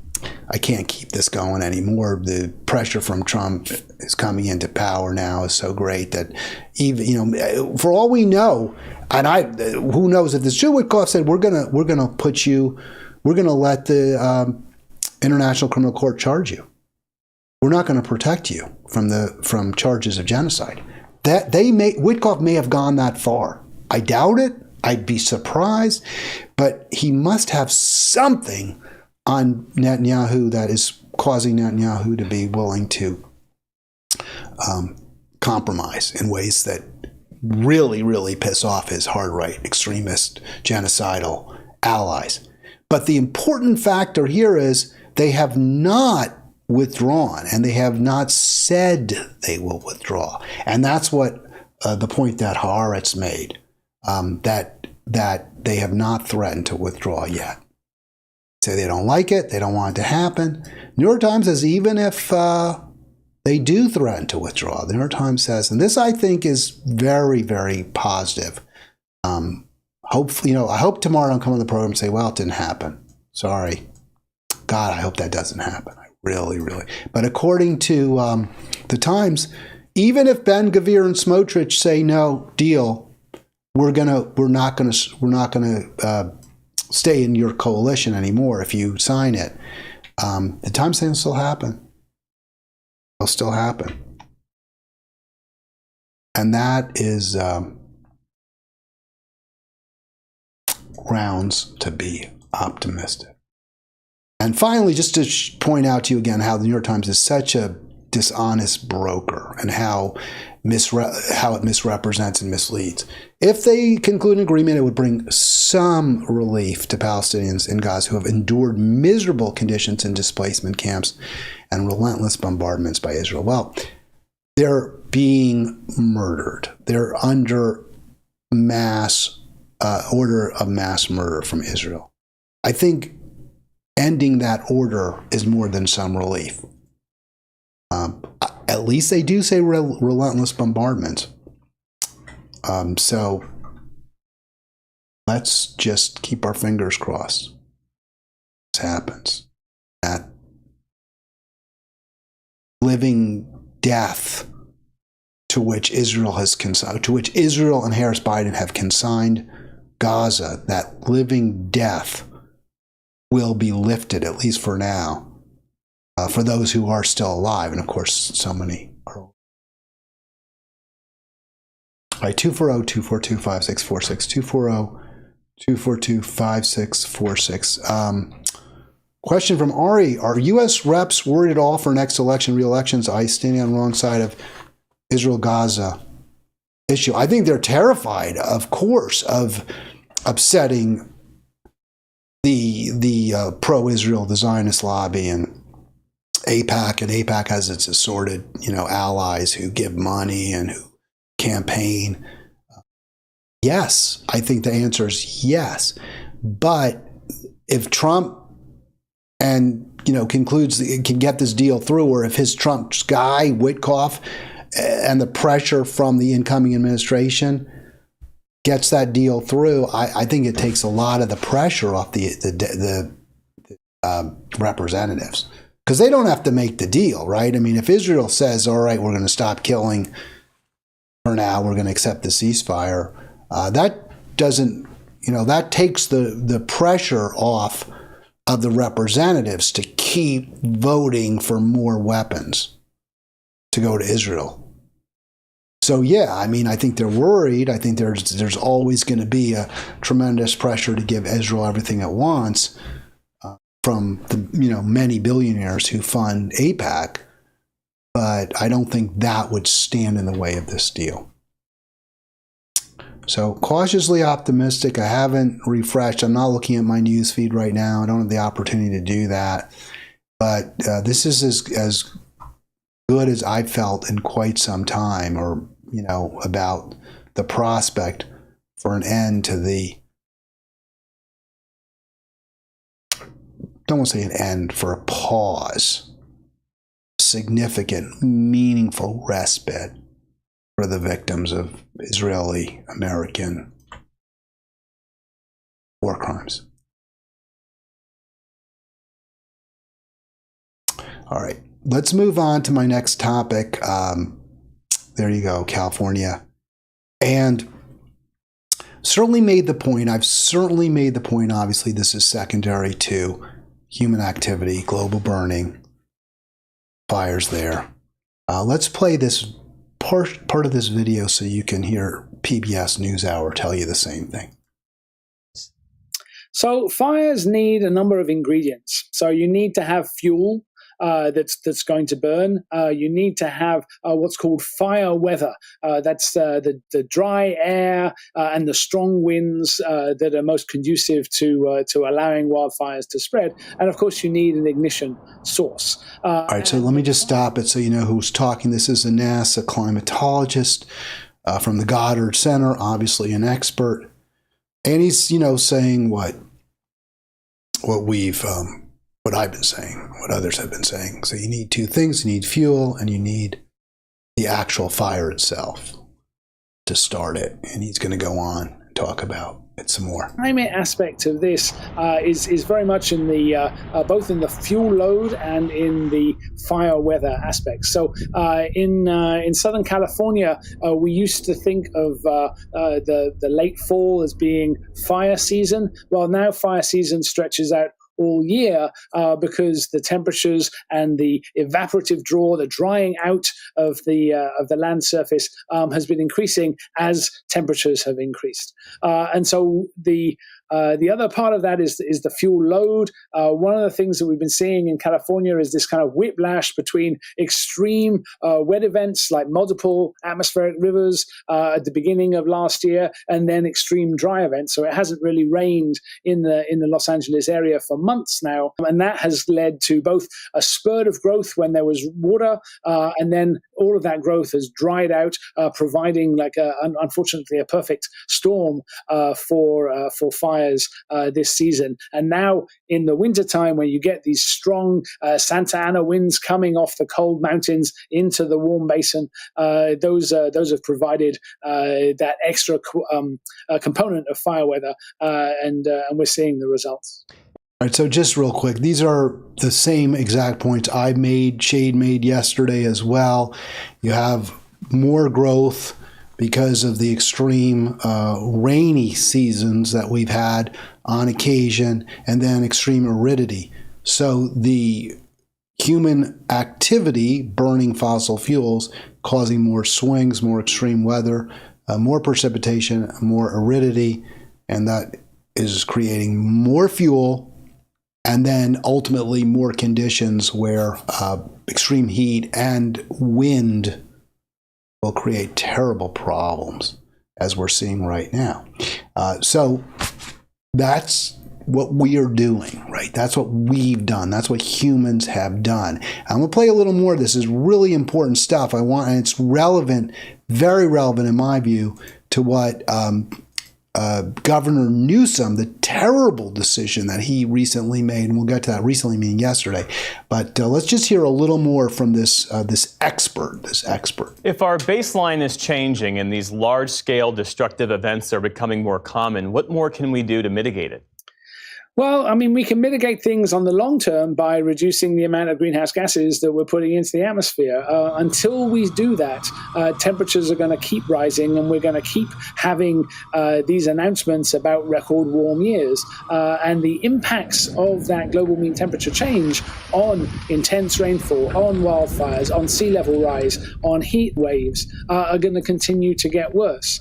I can't keep this going anymore. The pressure from Trump is coming into power now is so great that even, for all we know, and who knows if this Witkoff said, we're gonna let the International Criminal Court charge you. We're not going to protect you from charges of genocide. Witkoff may have gone that far. I doubt it. I'd be surprised, but he must have something on Netanyahu that is causing Netanyahu to be willing to compromise in ways that really, really piss off his hard right, extremist, genocidal allies. But the important factor here is they have not withdrawn, and they have not said they will withdraw. And that's what the point that Haaretz made, that they have not threatened to withdraw yet. Say they don't like it, they don't want it to happen. New York Times says even if they do threaten to withdraw, the New York Times says, and this I think is very, very positive. Hopefully, I hope tomorrow I'll come on the program and say, well, it didn't happen. Sorry. God, I hope that doesn't happen. Really, really. But according to the Times, even if Ben-Gvir and Smotrich say no deal, we're not gonna stay in your coalition anymore if you sign it. The Times saying it'll still happen. It'll still happen, and that is grounds to be optimistic. And finally, just to point out to you again how the New York Times is such a dishonest broker and how it misrepresents and misleads. If they conclude an agreement, it would bring some relief to Palestinians in Gaza who have endured miserable conditions in displacement camps and relentless bombardments by Israel. Well, they're being murdered. They're under order of mass murder from Israel. I think ending that order is more than some relief. At least they do say relentless bombardment. So let's just keep our fingers crossed. This happens. That living death to which Israel and Harris Biden have consigned Gaza, that living death will be lifted, at least for now, for those who are still alive. And of course, so many are. All right, 240-242-5646, 240-242-5646. Question from Ari: are U.S. reps worried at all for next election, re-elections? I standing on the wrong side of Israel-Gaza issue. I think they're terrified, of course, of upsetting the pro-Israel, the Zionist lobby, and AIPAC. And AIPAC has its assorted, allies who give money and who campaign. Yes, I think the answer is yes. But if Trump concludes can get this deal through, or if his Trump's guy Witkoff and the pressure from the incoming administration gets that deal through, I think it takes a lot of the pressure off the representatives, because they don't have to make the deal, right? I mean, if Israel says, all right, we're going to stop killing for now, we're going to accept the ceasefire, that doesn't, that takes the pressure off of the representatives to keep voting for more weapons to go to Israel. So yeah, I mean, I think they're worried. I think there's always going to be a tremendous pressure to give Israel everything it wants from the many billionaires who fund AIPAC, but I don't think that would stand in the way of this deal. So cautiously optimistic. I haven't refreshed. I'm not looking at my news feed right now. I don't have the opportunity to do that. But this is as good as I've felt in quite some time, or, about the prospect for an end to the, don't want to say an end, for a pause, significant, meaningful respite for the victims of Israeli-American war crimes. All right, let's move on to my next topic. There you go, California. And certainly made the point, obviously this is secondary to human activity, global burning, fires there. Let's play this part of this video so you can hear PBS NewsHour tell you the same thing. So fires need a number of ingredients. So you need to have fuel that's going to burn. You need to have what's called fire weather. That's the dry air and the strong winds that are most conducive to allowing wildfires to spread. And of course, you need an ignition source. All right, so let me just stop it so you know who's talking. This is a NASA climatologist from the Goddard Center, obviously an expert. And he's, saying what I've been saying, what others have been saying. So you need two things. You need fuel and you need the actual fire itself to start it. And he's going to go on and talk about it some more. The climate aspect of this is very much in the both in the fuel load and in the fire weather aspect. So in Southern California, we used to think of the late fall as being fire season. Well, now fire season stretches out all year because the temperatures and the evaporative draw, the drying out of the land surface has been increasing as temperatures have increased. And so the other part of that is the fuel load. One of the things that we've been seeing in California is this kind of whiplash between extreme wet events like multiple atmospheric rivers at the beginning of last year, and then extreme dry events. So it hasn't really rained in the Los Angeles area for months now. And that has led to both a spurt of growth when there was water, and then all of that growth has dried out, providing unfortunately a perfect storm for fires this season. And now in the wintertime, when you get these strong Santa Ana winds coming off the cold mountains into the warm basin, those have provided that extra component of fire weather, and we're seeing the results. All right, so just real quick, these are the same exact points I made, Shade made yesterday as well. You have more growth because of the extreme rainy seasons that we've had on occasion, and then extreme aridity. So the human activity burning fossil fuels causing more swings, more extreme weather, more precipitation, more aridity, and that is creating more fuel, and then ultimately more conditions where extreme heat and wind will create terrible problems, as we're seeing right now. So that's what we are doing, right? That's what we've done. That's what humans have done. I'm going to play a little more. This is really important stuff. And it's relevant, very relevant in my view, to what Governor Newsom, the terrible decision that he recently made, and we'll get to that, recently meaning yesterday. But let's just hear a little more from this expert. If our baseline is changing and these large-scale destructive events are becoming more common, what more can we do to mitigate it? Well, I mean, we can mitigate things on the long term by reducing the amount of greenhouse gases that we're putting into the atmosphere. Until we do that, temperatures are going to keep rising, and we're going to keep having these announcements about record warm years. And the impacts of that global mean temperature change on intense rainfall, on wildfires, on sea level rise, on heat waves are going to continue to get worse.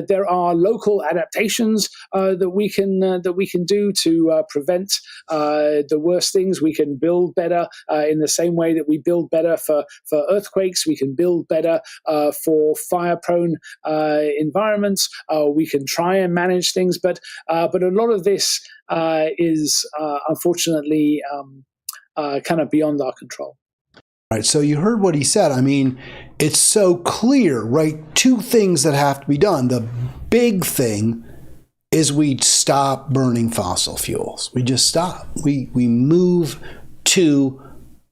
There are local adaptations that we can do to prevent the worst things. We can build better in the same way that we build better for earthquakes. We can build better for fire-prone environments. We can try and manage things, but a lot of this is unfortunately kind of beyond our control. All right, so you heard what he said. I mean, it's so clear, right? Two things that have to be done. The big thing is we stop burning fossil fuels. We just stop. We move to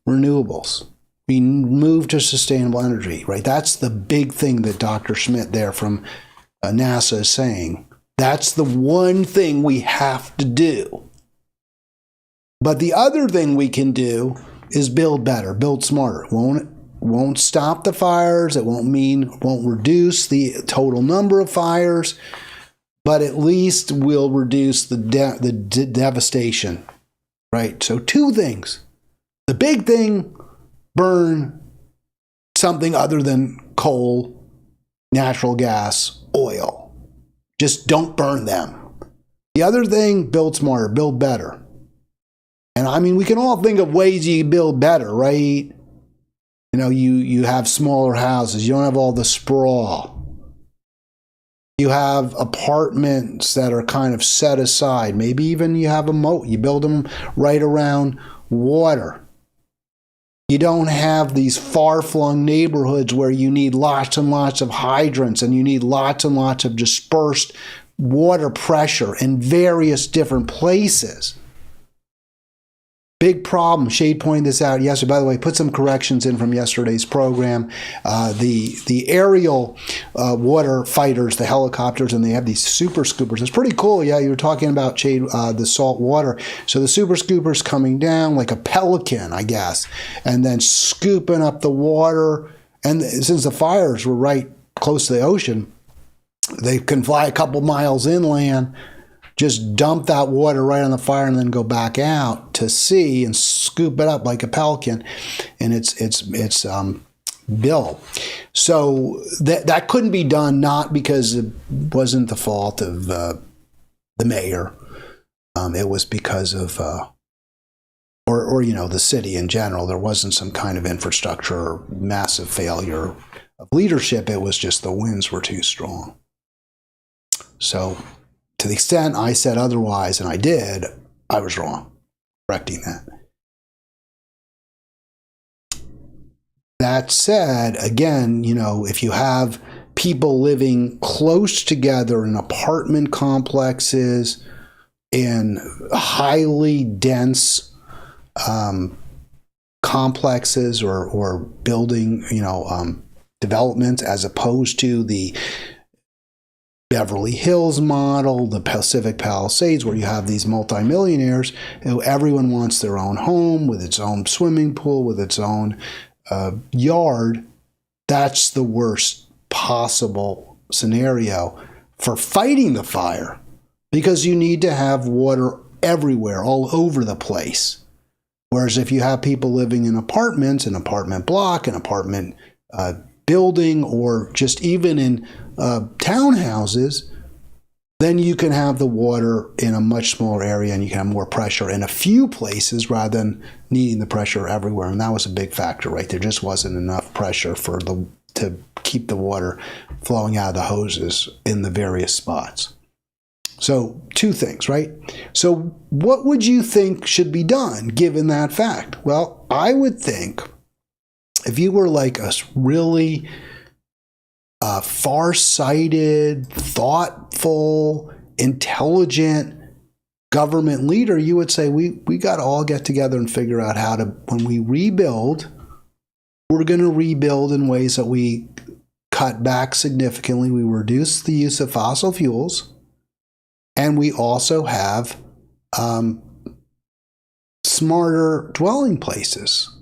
renewables. We move to sustainable energy, right? That's the big thing that Dr. Schmidt there from NASA is saying. That's the one thing we have to do. But the other thing we can do is build better, build smarter. Won't stop the fires. It won't reduce the total number of fires, but at least will reduce the devastation, right? So two things. The big thing, burn something other than coal, natural gas, oil. Just don't burn them. The other thing, build smarter, build better. And I mean, we can all think of ways you build better, right? You know, you have smaller houses. You don't have all the sprawl. You have apartments that are kind of set aside. Maybe even you have a moat. You build them right around water. You don't have these far-flung neighborhoods where you need lots and lots of hydrants and you need lots and lots of dispersed water pressure in various different places. Big problem. Shade pointed this out yesterday. By the way, put some corrections in from yesterday's program. The aerial water fighters, the helicopters, and they have these super scoopers. It's pretty cool. Yeah, you were talking about, Shade, the salt water. So the super scoopers coming down like a pelican, I guess, and then scooping up the water. And since the fires were right close to the ocean, they can fly a couple miles inland, just dump that water right on the fire and then go back out to sea and scoop it up like a pelican in its bill. So that couldn't be done, not because it wasn't the fault of the mayor. It was because of, or you know, the city in general. There wasn't some kind of infrastructure or massive failure of leadership. It was just the winds were too strong. So to the extent I said otherwise, and I did, I was wrong. correcting that. That said, again, if you have people living close together in apartment complexes, in highly dense complexes or building, developments, as opposed to the Beverly Hills model, the Pacific Palisades, where you have these multimillionaires who everyone wants their own home with its own swimming pool, with its own yard. That's the worst possible scenario for fighting the fire, because you need to have water everywhere, all over the place. Whereas if you have people living in apartments, an apartment block, an apartment building, or just even in townhouses, then you can have the water in a much smaller area, and you can have more pressure in a few places rather than needing the pressure everywhere. And that was a big factor, right? There just wasn't enough pressure to keep the water flowing out of the hoses in the various spots. So two things, right? So what would you think should be done given that fact? Well, I would think if you were like a really far-sighted, thoughtful, intelligent government leader, you would say, we got to all get together and figure out how to, when we rebuild, we're going to rebuild in ways that we cut back significantly. We reduce the use of fossil fuels, and we also have smarter dwelling places.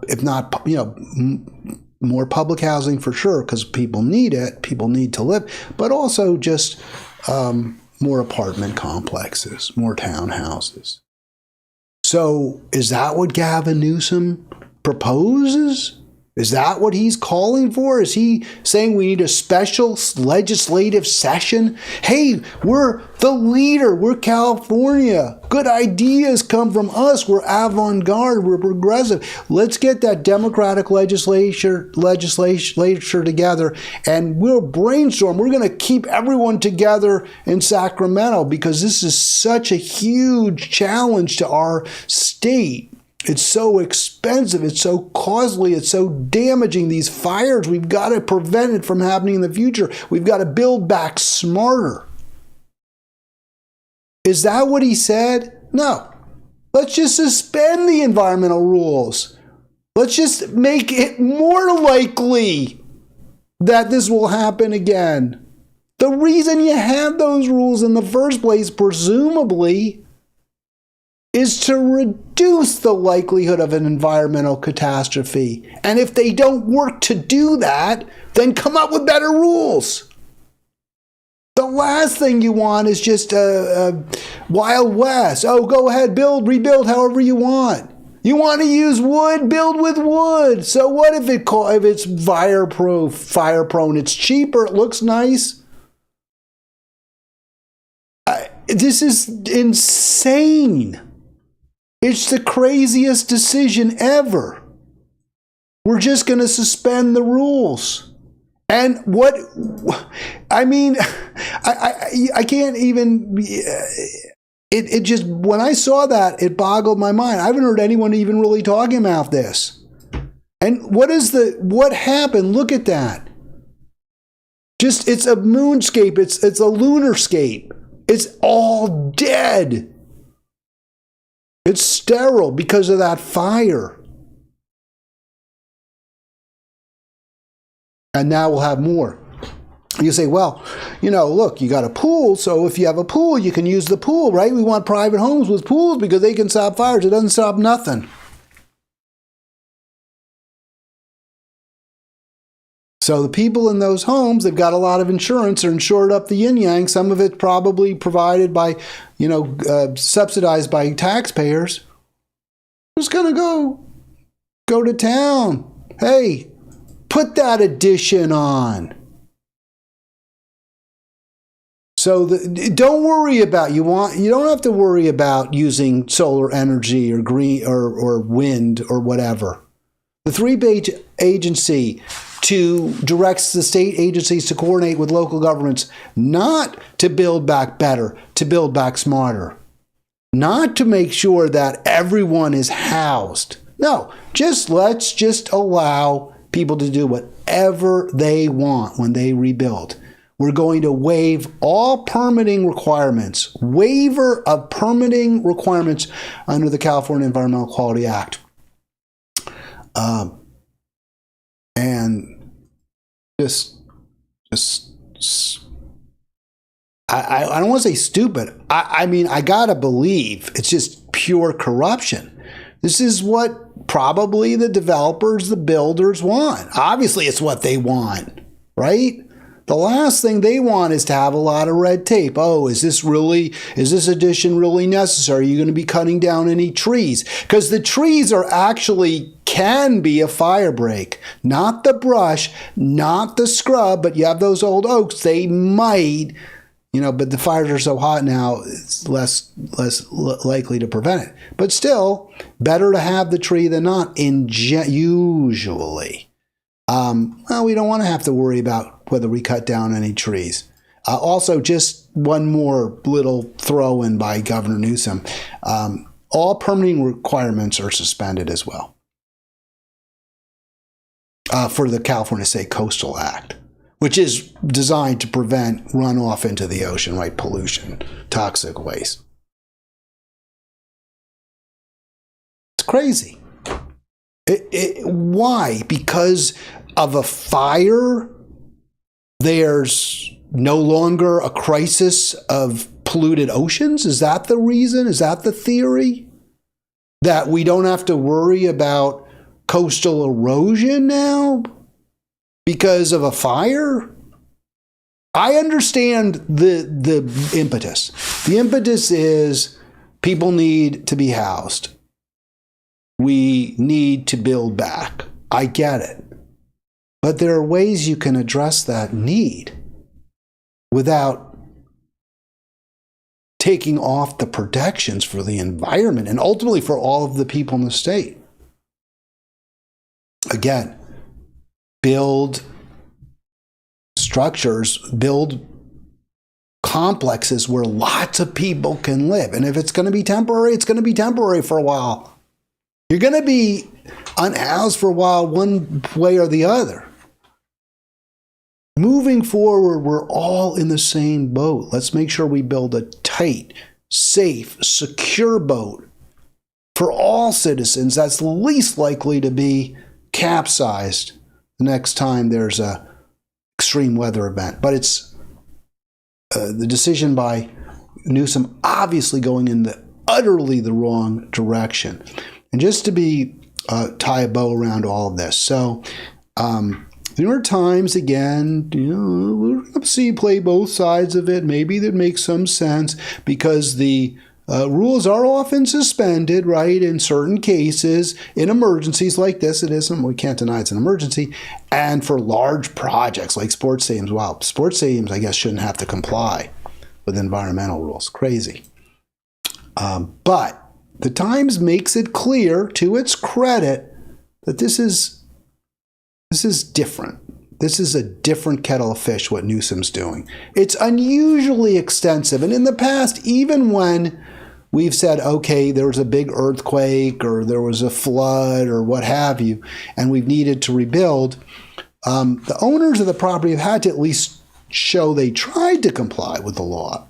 If not, more public housing for sure, because people need it. People need to live, but also just more apartment complexes, more townhouses. So is that what Gavin Newsom proposes? Is that what he's calling for? Is he saying we need a special legislative session? Hey, we're the leader. We're California. Good ideas come from us. We're avant-garde. We're progressive. Let's get that Democratic legislature together, and we'll brainstorm. We're going to keep everyone together in Sacramento, because this is such a huge challenge to our state. It's so expensive, it's so costly, it's so damaging. These fires, we've got to prevent it from happening in the future. We've got to build back smarter. Is that what he said? No. Let's just suspend the environmental rules. Let's just make it more likely that this will happen again. The reason you have those rules in the first place, presumably, is to reduce the likelihood of an environmental catastrophe. And if they don't work to do that, then come up with better rules. The last thing you want is just a Wild West. Oh, go ahead, rebuild however you want. You want to use wood? Build with wood. So what if it's fireproof, fire prone? It's cheaper. It looks nice. This is insane. It's the craziest decision ever. We're just going to suspend the rules. And what, I mean, I can't even, it just, when I saw that, it boggled my mind. I haven't heard anyone even really talking about this. And what happened? Look at that. Just, it's a moonscape. It's a lunarscape. It's all dead. It's sterile because of that fire. And now we'll have more. You say, well, look, you got a pool, so if you have a pool, you can use the pool, right? We want private homes with pools because they can stop fires. It doesn't stop nothing. So the people in those homes, they've got a lot of insurance. They're insured up the yin-yang. Some of it probably provided by, subsidized by taxpayers. Who's going to go to town? Hey, put that addition on. So don't worry about, you don't have to worry about using solar energy or green or wind or whatever. The 3-page agency directs the state agencies to coordinate with local governments, not to build back better, to build back smarter, not to make sure that everyone is housed. No, let's just allow people to do whatever they want when they rebuild. We're going to waive all permitting requirements, waiver of permitting requirements under the California Environmental Quality Act. And I don't want to say stupid. I mean, I gotta believe it's just pure corruption. This is what probably the developers, the builders want. Obviously, it's what they want, right? The last thing they want is to have a lot of red tape. Oh, is this addition really necessary? Are you going to be cutting down any trees? Because the trees can be a fire break. Not the brush, not the scrub, but you have those old oaks, they might, but the fires are so hot now, it's less likely to prevent it. But still, better to have the tree than not, usually. We don't want to have to worry about whether we cut down any trees. Also, just one more little throw-in by Governor Newsom. All permitting requirements are suspended as well for the California State Coastal Act, which is designed to prevent runoff into the ocean, right? Pollution, toxic waste. It's crazy. Why? Because of a fire, there's no longer a crisis of polluted oceans? Is that the reason? Is that the theory? That we don't have to worry about coastal erosion now because of a fire? I understand the impetus. The impetus is people need to be housed. We need to build back. I get it. But there are ways you can address that need without taking off the protections for the environment and ultimately for all of the people in the state. Again, build structures, build complexes where lots of people can live. And if it's going to be temporary, it's going to be temporary for a while. You're going to be unhoused for a while, one way or the other. Moving forward, we're all in the same boat. Let's make sure we build a tight, safe, secure boat for all citizens that's least likely to be capsized the next time there's a extreme weather event. But it's the decision by Newsom obviously going in utterly the wrong direction. And just to tie a bow around all of this. So, there are times, again, we're going to see play both sides of it. Maybe that makes some sense because the rules are often suspended, right, in certain cases, in emergencies like this. It isn't. We can't deny it's an emergency. And for large projects like sports stadiums, wow, sports stadiums, I guess, shouldn't have to comply with environmental rules. Crazy. But the Times makes it clear, to its credit, that this is different. This is a different kettle of fish, what Newsom's doing. It's unusually extensive. And in the past, even when we've said, okay, there was a big earthquake or there was a flood or what have you, and we've needed to rebuild, the owners of the property have had to at least show they tried to comply with the law.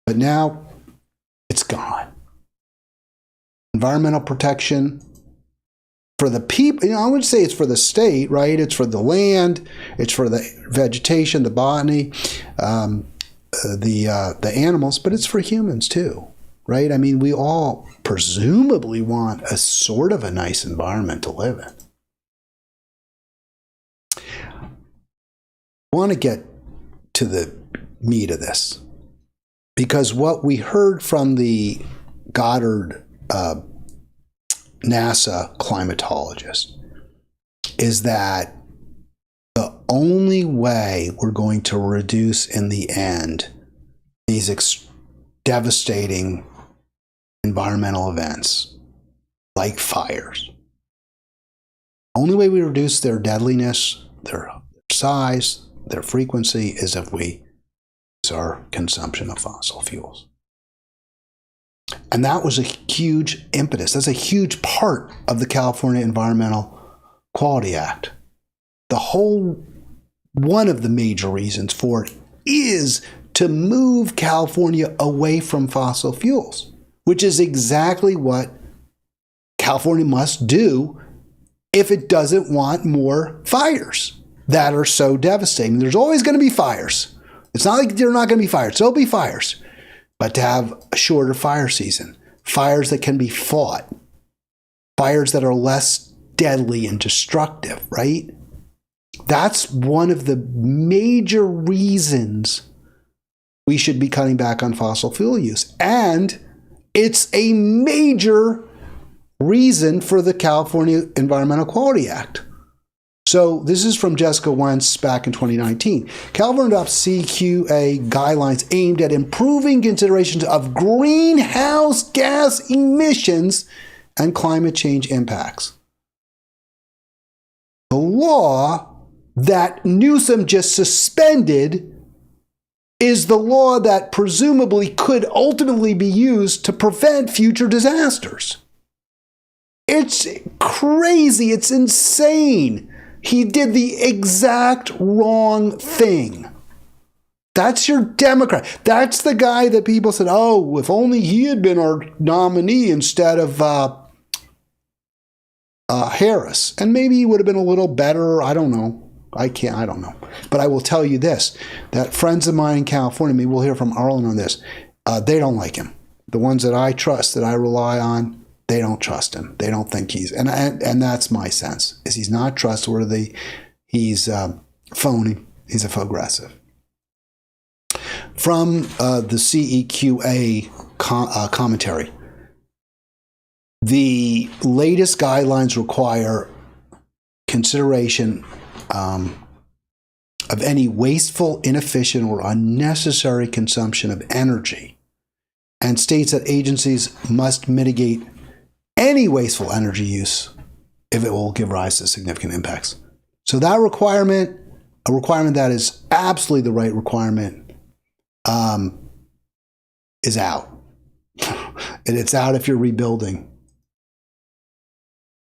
But now it's gone. Environmental protection for the people, I would say it's for the state, right? It's for the land, it's for the vegetation, the botany, the animals, but it's for humans too, right? I mean, we all presumably want a sort of a nice environment to live in. I want to get to the meat of this because what we heard from the Goddard NASA climatologist is that the only way we're going to reduce in the end these devastating environmental events like fires Only way we reduce their deadliness, their size, their frequency is if we reduce our consumption of fossil fuels. And that was a huge impetus. That's a huge part of the California Environmental Quality Act. One of the major reasons for it is to move California away from fossil fuels, which is exactly what California must do if it doesn't want more fires that are so devastating. There's always going to be fires. It's not like there are not going to be fires. There'll be fires. But to have a shorter fire season, fires that can be fought, fires that are less deadly and destructive, right? That's one of the major reasons we should be cutting back on fossil fuel use. And it's a major reason for the California Environmental Quality Act. So this is from Jessica Wentz back in 2019. California adopts CQA guidelines aimed at improving considerations of greenhouse gas emissions and climate change impacts. The law that Newsom just suspended is the law that presumably could ultimately be used to prevent future disasters. It's crazy. It's insane. He did the exact wrong thing. That's your Democrat. That's the guy that people said, oh, if only he had been our nominee instead of Harris. And maybe he would have been a little better. I don't know. I don't know. But I will tell you this, that friends of mine in California, maybe we'll hear from Arlen on this, they don't like him. The ones that I trust, that I rely on, they don't trust him. They don't think he's, and that's my sense, is he's not trustworthy. He's phony. He's a Fauxgressive. From the CEQA commentary, the latest guidelines require consideration of any wasteful, inefficient, or unnecessary consumption of energy, and states that agencies must mitigate any wasteful energy use if it will give rise to significant impacts. So that requirement, a requirement that is absolutely the right requirement, is out. And it's out if you're rebuilding.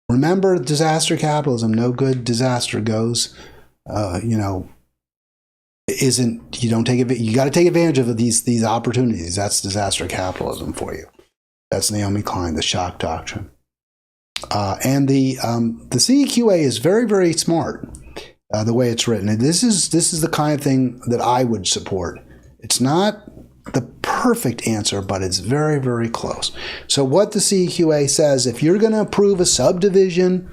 Remember disaster capitalism. No good disaster goes, you got to take advantage of these opportunities. That's disaster capitalism for you. That's Naomi Klein, the shock doctrine. And the CEQA is very, very smart, the way it's written. And this is the kind of thing that I would support. It's not the perfect answer, but it's very, very close. So what the CEQA says, if you're going to approve a subdivision,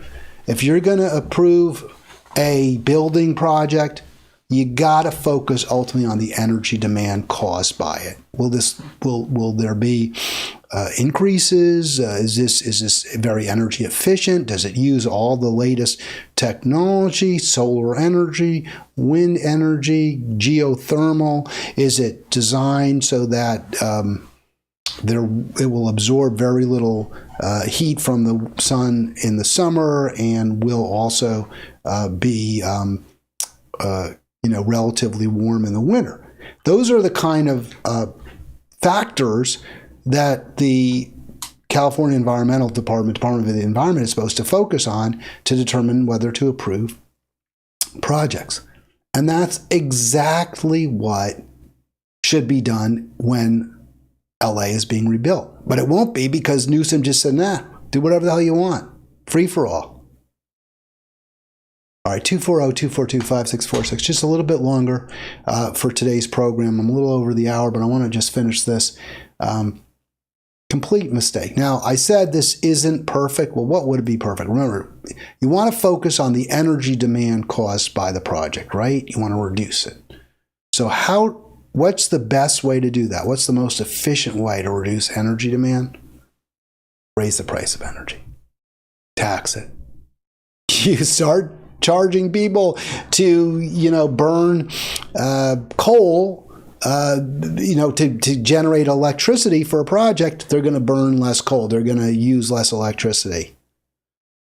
if you're going to approve a building project, you got to focus ultimately on the energy demand caused by it. Will there be increases? Is this very energy efficient? Does it use all the latest technology, solar energy, wind energy, geothermal? Is it designed so that it will absorb very little heat from the sun in the summer and will also be relatively warm in the winter? Those are the kind of factors that the California Environmental Department of the Environment is supposed to focus on to determine whether to approve projects. And that's exactly what should be done when LA is being rebuilt. But it won't be, because Newsom just said, nah, do whatever the hell you want. Free for all. All right, 240-242-5646. Just a little bit longer for today's program. I'm a little over the hour, but I want to just finish this. Complete mistake. Now, I said this isn't perfect. Well, what would it be perfect? Remember, you want to focus on the energy demand caused by the project, right? You want to reduce it. So what's the best way to do that? What's the most efficient way to reduce energy demand? Raise the price of energy. Tax it. You start charging people to, burn coal, to generate electricity for a project. They're going to burn less coal. They're going to use less electricity.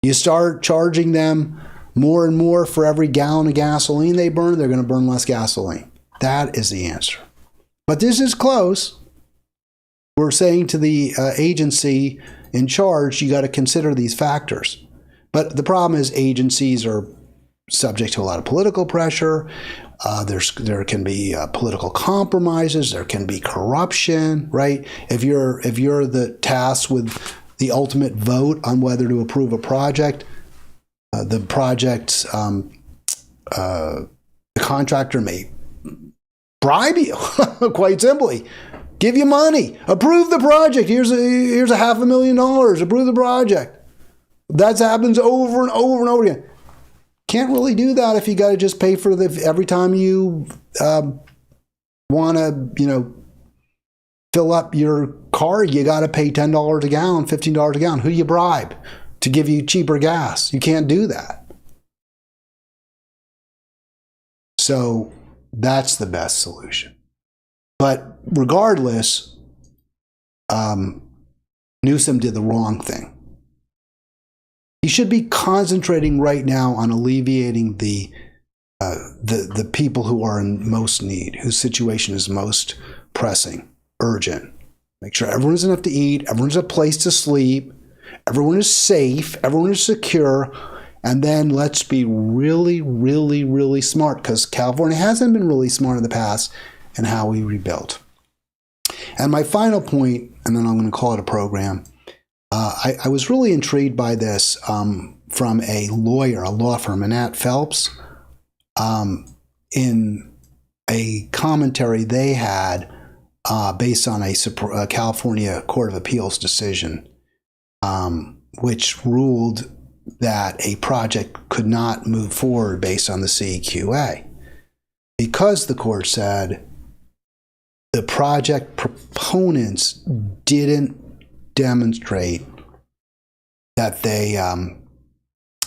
You start charging them more and more for every gallon of gasoline they burn, they're going to burn less gasoline. That is the answer. But this is close. We're saying to the agency in charge, you got to consider these factors. But the problem is agencies are subject to a lot of political pressure. There can be political compromises. There can be corruption, right? If you're the tasked with the ultimate vote on whether to approve a project, the project's the contractor may bribe you, quite simply. Give you money. Approve the project. Here's a $500,000. Approve the project. That happens over and over and over again. Can't really do that if you got to just pay for every time you want to, fill up your car. You got to pay $10 a gallon, $15 a gallon. Who do you bribe to give you cheaper gas? You can't do that. So that's the best solution. But regardless, Newsom did the wrong thing. He should be concentrating right now on alleviating the people who are in most need, whose situation is most pressing, urgent. Make sure everyone has enough to eat, everyone's a place to sleep, everyone is safe, everyone is secure, and then let's be really, really, really smart, because California hasn't been really smart in the past in how we rebuilt. And my final point, and then I'm going to call it a program, I was really intrigued by this from a lawyer, a law firm, Annette Phelps, in a commentary they had based on a California Court of Appeals decision, which ruled that a project could not move forward based on the CEQA, because the court said the project proponents didn't demonstrate that they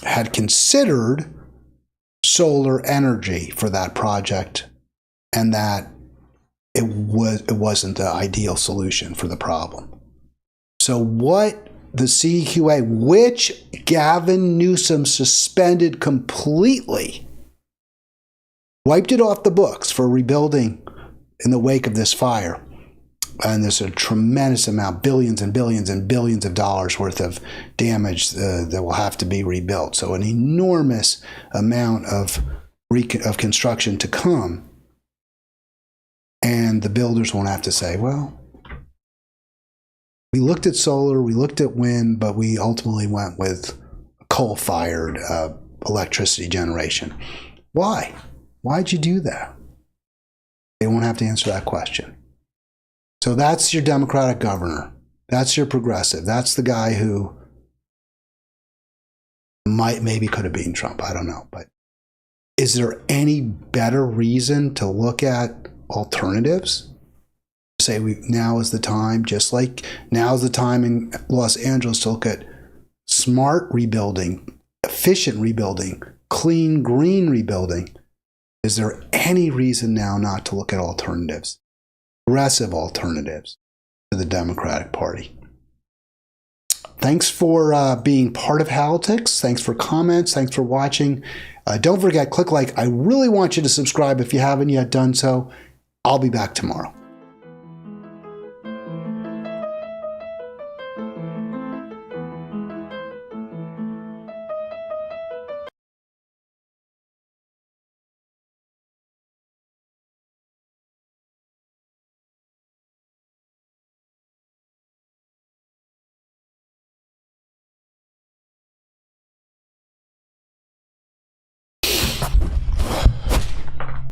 had considered solar energy for that project, and that it wasn't the ideal solution for the problem. So what the CEQA, which Gavin Newsom suspended completely, wiped it off the books for rebuilding in the wake of this fire. And there's a tremendous amount, billions and billions and billions of dollars worth of damage that will have to be rebuilt. So an enormous amount of construction to come. And the builders won't have to say, well, we looked at solar, we looked at wind, but we ultimately went with coal-fired electricity generation. Why? Why'd you do that? They won't have to answer that question. So that's your Democratic governor. That's your progressive. That's the guy who maybe could have beaten Trump. I don't know. But is there any better reason to look at alternatives? Say now is the time, just like now is the time in Los Angeles to look at smart rebuilding, efficient rebuilding, clean, green rebuilding. Is there any reason now not to look at alternatives? Aggressive alternatives to the Democratic Party. Thanks for being part of Halitics. Thanks for comments. Thanks for watching. Don't forget, click like. I really want you to subscribe if you haven't yet done so. I'll be back tomorrow.